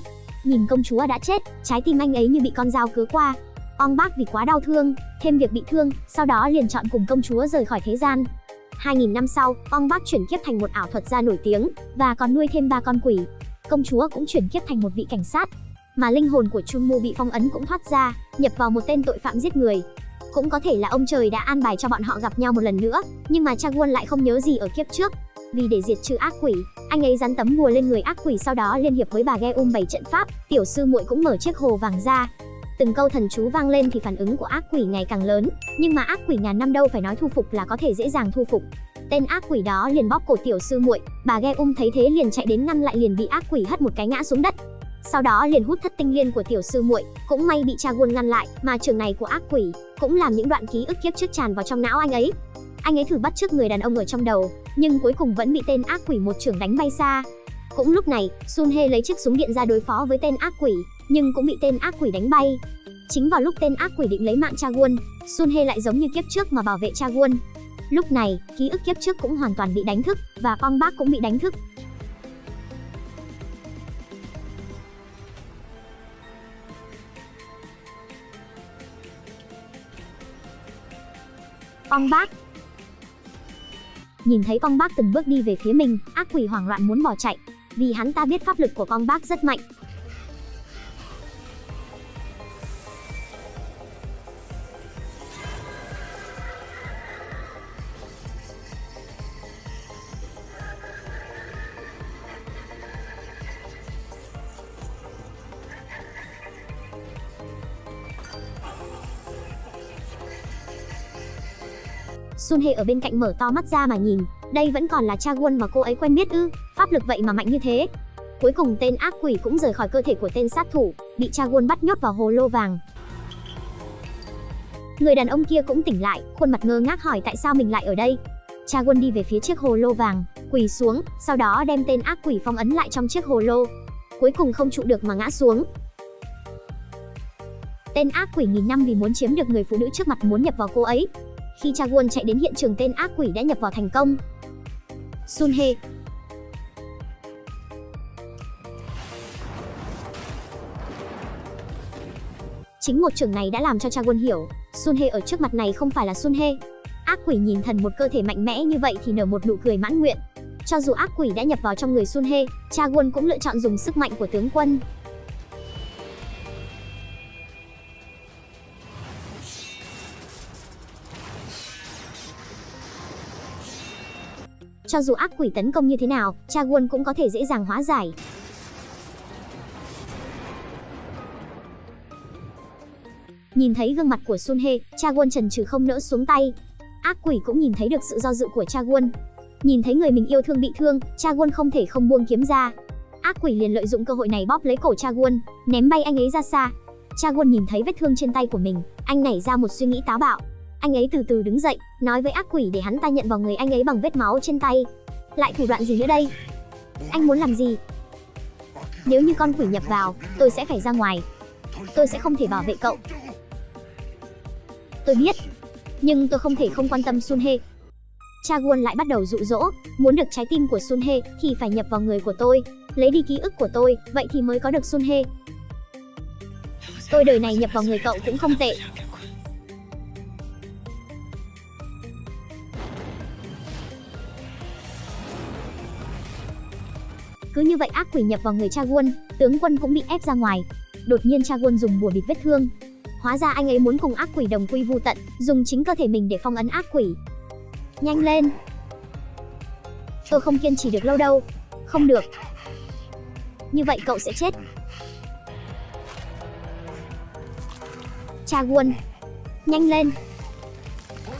Nhìn công chúa đã chết, trái tim anh ấy như bị con dao cứa qua. Bong Bak vì quá đau thương, thêm việc bị thương, sau đó liền chọn cùng công chúa rời khỏi thế gian. 2000 năm sau, Bong Bak chuyển kiếp thành một ảo thuật gia nổi tiếng và còn nuôi thêm 3 con quỷ. Công chúa cũng chuyển kiếp thành một vị cảnh sát. Mà linh hồn của Chunmu bị phong ấn cũng thoát ra, nhập vào một tên tội phạm giết người. Cũng có thể là ông trời đã an bài cho bọn họ gặp nhau một lần nữa, nhưng mà Chaewon lại không nhớ gì ở kiếp trước. Vì để diệt trừ ác quỷ, anh ấy dán tấm bùa lên người ác quỷ, sau đó liên hiệp với bà Geum bày trận pháp. Tiểu sư muội cũng mở chiếc hồ vàng ra. Từng câu thần chú vang lên thì phản ứng của ác quỷ ngày càng lớn, nhưng mà ác quỷ ngàn năm đâu phải nói thu phục là có thể dễ dàng thu phục. Tên ác quỷ đó liền bóp cổ tiểu sư muội, bà Geum thấy thế liền chạy đến ngăn lại, liền bị ác quỷ hất một cái ngã xuống đất. Sau đó liền hút thất tinh liên của tiểu sư muội, cũng may bị Chaewon ngăn lại, mà trường này của ác quỷ cũng làm những đoạn ký ức kiếp trước tràn vào trong não anh ấy. Anh ấy thử bắt chước người đàn ông ở trong đầu, nhưng cuối cùng vẫn bị tên ác quỷ một chưởng đánh bay xa. Cũng lúc này, Sunhae lấy chiếc súng điện ra đối phó với tên ác quỷ, nhưng cũng bị tên ác quỷ đánh bay. Chính vào lúc tên ác quỷ định lấy mạng Chaewon, Sunhae lại giống như kiếp trước mà bảo vệ Chaewon. Lúc này, ký ức kiếp trước cũng hoàn toàn bị đánh thức, và Bong Bak cũng bị đánh thức. Bong Bak nhìn thấy Bong Bak từng bước đi về phía mình, ác quỷ hoảng loạn muốn bỏ chạy, vì hắn ta biết pháp lực của Bong Bak rất mạnh. Sunhae ở bên cạnh mở to mắt ra mà nhìn, đây vẫn còn là Chaewon mà cô ấy quen biết ư? Pháp lực vậy mà mạnh như thế. Cuối cùng tên ác quỷ cũng rời khỏi cơ thể của tên sát thủ, bị Chaewon bắt nhốt vào hồ lô vàng. Người đàn ông kia cũng tỉnh lại, khuôn mặt ngơ ngác hỏi tại sao mình lại ở đây. Chaewon đi về phía chiếc hồ lô vàng, quỳ xuống, sau đó đem tên ác quỷ phong ấn lại trong chiếc hồ lô. Cuối cùng không trụ được mà ngã xuống. Tên ác quỷ nghìn năm vì muốn chiếm được người phụ nữ trước mặt muốn nhập vào cô ấy. Khi Chaewon chạy đến hiện trường, tên ác quỷ đã nhập vào thành công. Sunhae chính một chưởng này đã làm cho Chaewon hiểu, Sunhae ở trước mặt này không phải là Sunhae. Ác quỷ nhìn thần một cơ thể mạnh mẽ như vậy thì nở một nụ cười mãn nguyện. Cho dù ác quỷ đã nhập vào trong người Sun Hye, Cha Won cũng lựa chọn dùng sức mạnh của tướng quân. Cho dù ác quỷ tấn công như thế nào, Cha Won cũng có thể dễ dàng hóa giải. Nhìn thấy gương mặt của Sun Hye, Cha Won chần chừ không nỡ xuống tay. Ác quỷ cũng nhìn thấy được sự do dự của Cha Won. Nhìn thấy người mình yêu thương bị thương, Cha Won không thể không buông kiếm ra. Ác quỷ liền lợi dụng cơ hội này bóp lấy cổ Cha Won, ném bay anh ấy ra xa. Cha Won nhìn thấy vết thương trên tay của mình, anh nảy ra một suy nghĩ táo bạo. Anh ấy từ từ đứng dậy, nói với ác quỷ để hắn ta nhận vào người anh ấy bằng vết máu trên tay. Lại thủ đoạn gì nữa đây? Anh muốn làm gì? Nếu như con quỷ nhập vào, tôi sẽ phải ra ngoài. Tôi sẽ không thể bảo vệ cậu. Tôi biết, nhưng tôi không thể không quan tâm Sun Hye. Cha Won lại bắt đầu dụ dỗ, muốn được trái tim của Sun Hye thì phải nhập vào người của tôi, lấy đi ký ức của tôi, vậy thì mới có được Sun Hye. Tôi đời này nhập vào người cậu cũng không tệ. Cứ như vậy ác quỷ nhập vào người Cha Won, tướng quân cũng bị ép ra ngoài. Đột nhiên Cha Won dùng bùa bịt vết thương. Hóa ra anh ấy muốn cùng ác quỷ đồng quy vu tận, dùng chính cơ thể mình để phong ấn ác quỷ. Nhanh lên! Tôi không kiên trì được lâu đâu. Không được. Như vậy cậu sẽ chết. Cha Won, nhanh lên!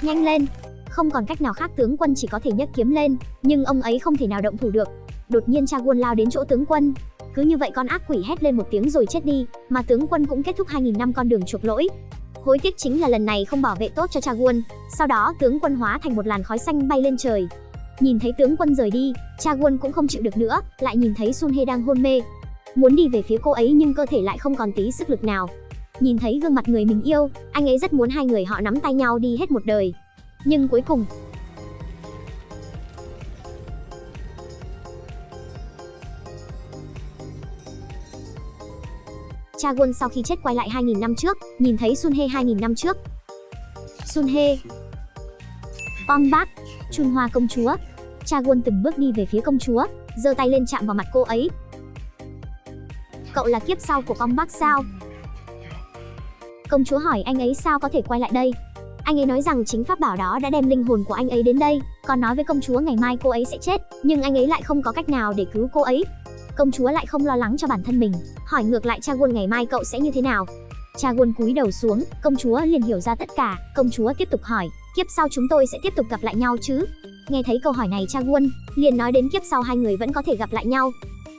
Nhanh lên! Không còn cách nào khác, tướng quân chỉ có thể nhấc kiếm lên, nhưng ông ấy không thể nào động thủ được. Đột nhiên Cha Won lao đến chỗ tướng quân. Cứ như vậy con ác quỷ hét lên một tiếng rồi chết đi, mà tướng quân cũng kết thúc 2000 năm con đường chuộc lỗi. Hối tiếc chính là lần này không bảo vệ tốt cho Cha Won. Sau đó tướng quân hóa thành một làn khói xanh bay lên trời. Nhìn thấy tướng quân rời đi, Cha Won cũng không chịu được nữa, lại nhìn thấy Sun Hye đang hôn mê. Muốn đi về phía cô ấy nhưng cơ thể lại không còn tí sức lực nào. Nhìn thấy gương mặt người mình yêu, anh ấy rất muốn hai người họ nắm tay nhau đi hết một đời. Nhưng cuối cùng Cha Won sau khi chết quay lại 2000 năm trước, nhìn thấy Sun Hye 2000 năm trước. Sun Hye, Pom Bác, Chun Hoa công chúa. Cha Won từng bước đi về phía công chúa, giơ tay lên chạm vào mặt cô ấy. Cậu là kiếp sau của Pom Bác sao? Công chúa hỏi anh ấy sao có thể quay lại đây. Anh ấy nói rằng chính pháp bảo đó đã đem linh hồn của anh ấy đến đây, còn nói với công chúa ngày mai cô ấy sẽ chết, nhưng anh ấy lại không có cách nào để cứu cô ấy. Công chúa lại không lo lắng cho bản thân mình, hỏi ngược lại Cha Won ngày mai cậu sẽ như thế nào. Cha Won cúi đầu xuống, công chúa liền hiểu ra tất cả. Công chúa tiếp tục hỏi, kiếp sau chúng tôi sẽ tiếp tục gặp lại nhau chứ? Nghe thấy câu hỏi này Cha Won liền nói đến kiếp sau hai người vẫn có thể gặp lại nhau.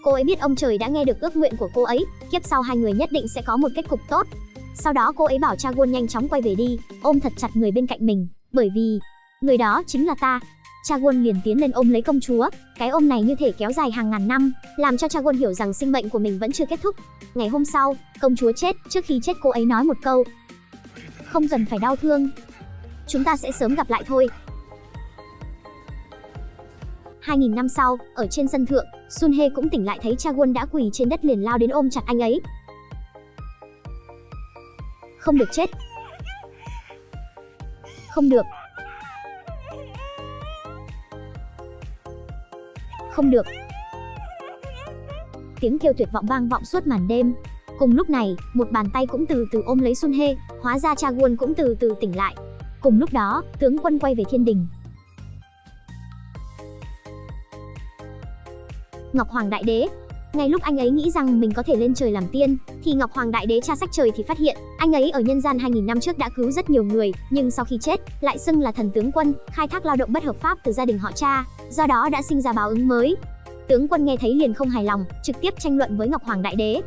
Cô ấy biết ông trời đã nghe được ước nguyện của cô ấy, kiếp sau hai người nhất định sẽ có một kết cục tốt. Sau đó cô ấy bảo Cha Won nhanh chóng quay về đi, ôm thật chặt người bên cạnh mình, bởi vì người đó chính là ta. Cha Won liền tiến lên ôm lấy công chúa, cái ôm này như thể kéo dài hàng ngàn năm, làm cho Cha Won hiểu rằng sinh mệnh của mình vẫn chưa kết thúc. Ngày hôm sau, công chúa chết, trước khi chết cô ấy nói một câu: không cần phải đau thương, chúng ta sẽ sớm gặp lại thôi. 2000 năm sau, ở trên sân thượng, Sun Hye cũng tỉnh lại thấy Cha Won đã quỳ trên đất liền lao đến ôm chặt anh ấy. Không được chết. Không được. Không được. Tiếng kêu tuyệt vọng vang vọng suốt màn đêm. Cùng lúc này, một bàn tay cũng từ từ ôm lấy Sun Hye, hóa ra Cha Won cũng từ từ tỉnh lại. Cùng lúc đó, tướng quân quay về thiên đình. Ngọc Hoàng Đại Đế. Ngay lúc anh ấy nghĩ rằng mình có thể lên trời làm tiên, thì Ngọc Hoàng Đại Đế tra sách trời thì phát hiện, anh ấy ở nhân gian 2000 năm trước đã cứu rất nhiều người, nhưng sau khi chết, lại xưng là thần tướng quân, khai thác lao động bất hợp pháp từ gia đình họ Cha, do đó đã sinh ra báo ứng mới. Tướng quân nghe thấy liền không hài lòng, trực tiếp tranh luận với Ngọc Hoàng Đại Đế,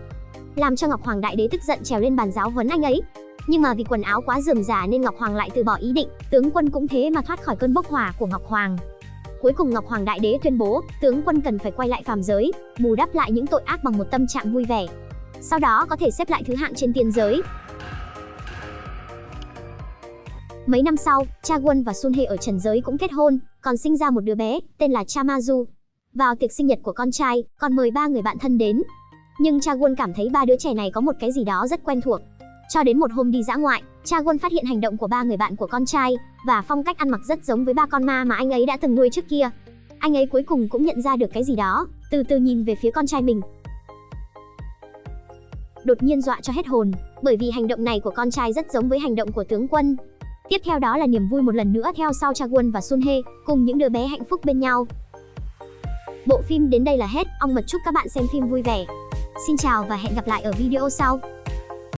làm cho Ngọc Hoàng Đại Đế tức giận trèo lên bàn giáo huấn anh ấy. Nhưng mà vì quần áo quá rườm rà nên Ngọc Hoàng lại từ bỏ ý định, tướng quân cũng thế mà thoát khỏi cơn bốc hỏa của Ngọc Hoàng. Cuối cùng Ngọc Hoàng Đại Đế tuyên bố, tướng quân cần phải quay lại phàm giới, bù đắp lại những tội ác bằng một tâm trạng vui vẻ. Sau đó có thể xếp lại thứ hạng trên tiên giới. Mấy năm sau, Cha Won và Sun Hye ở trần giới cũng kết hôn, còn sinh ra một đứa bé, tên là Cha Ma-du. Vào tiệc sinh nhật của con trai, còn mời 3 người bạn thân đến. Nhưng Cha Won cảm thấy 3 đứa trẻ này có một cái gì đó rất quen thuộc. Cho đến một hôm đi dã ngoại, Cha Won phát hiện hành động của 3 người bạn của con trai và phong cách ăn mặc rất giống với 3 con ma mà anh ấy đã từng nuôi trước kia. Anh ấy cuối cùng cũng nhận ra được cái gì đó, từ từ nhìn về phía con trai mình. Đột nhiên dọa cho hết hồn, bởi vì hành động này của con trai rất giống với hành động của tướng quân. Tiếp theo đó là niềm vui một lần nữa theo sau Chaewon và Sunhae, cùng những đứa bé hạnh phúc bên nhau. Bộ phim đến đây là hết, Ong Mật chúc các bạn xem phim vui vẻ. Xin chào và hẹn gặp lại ở video sau.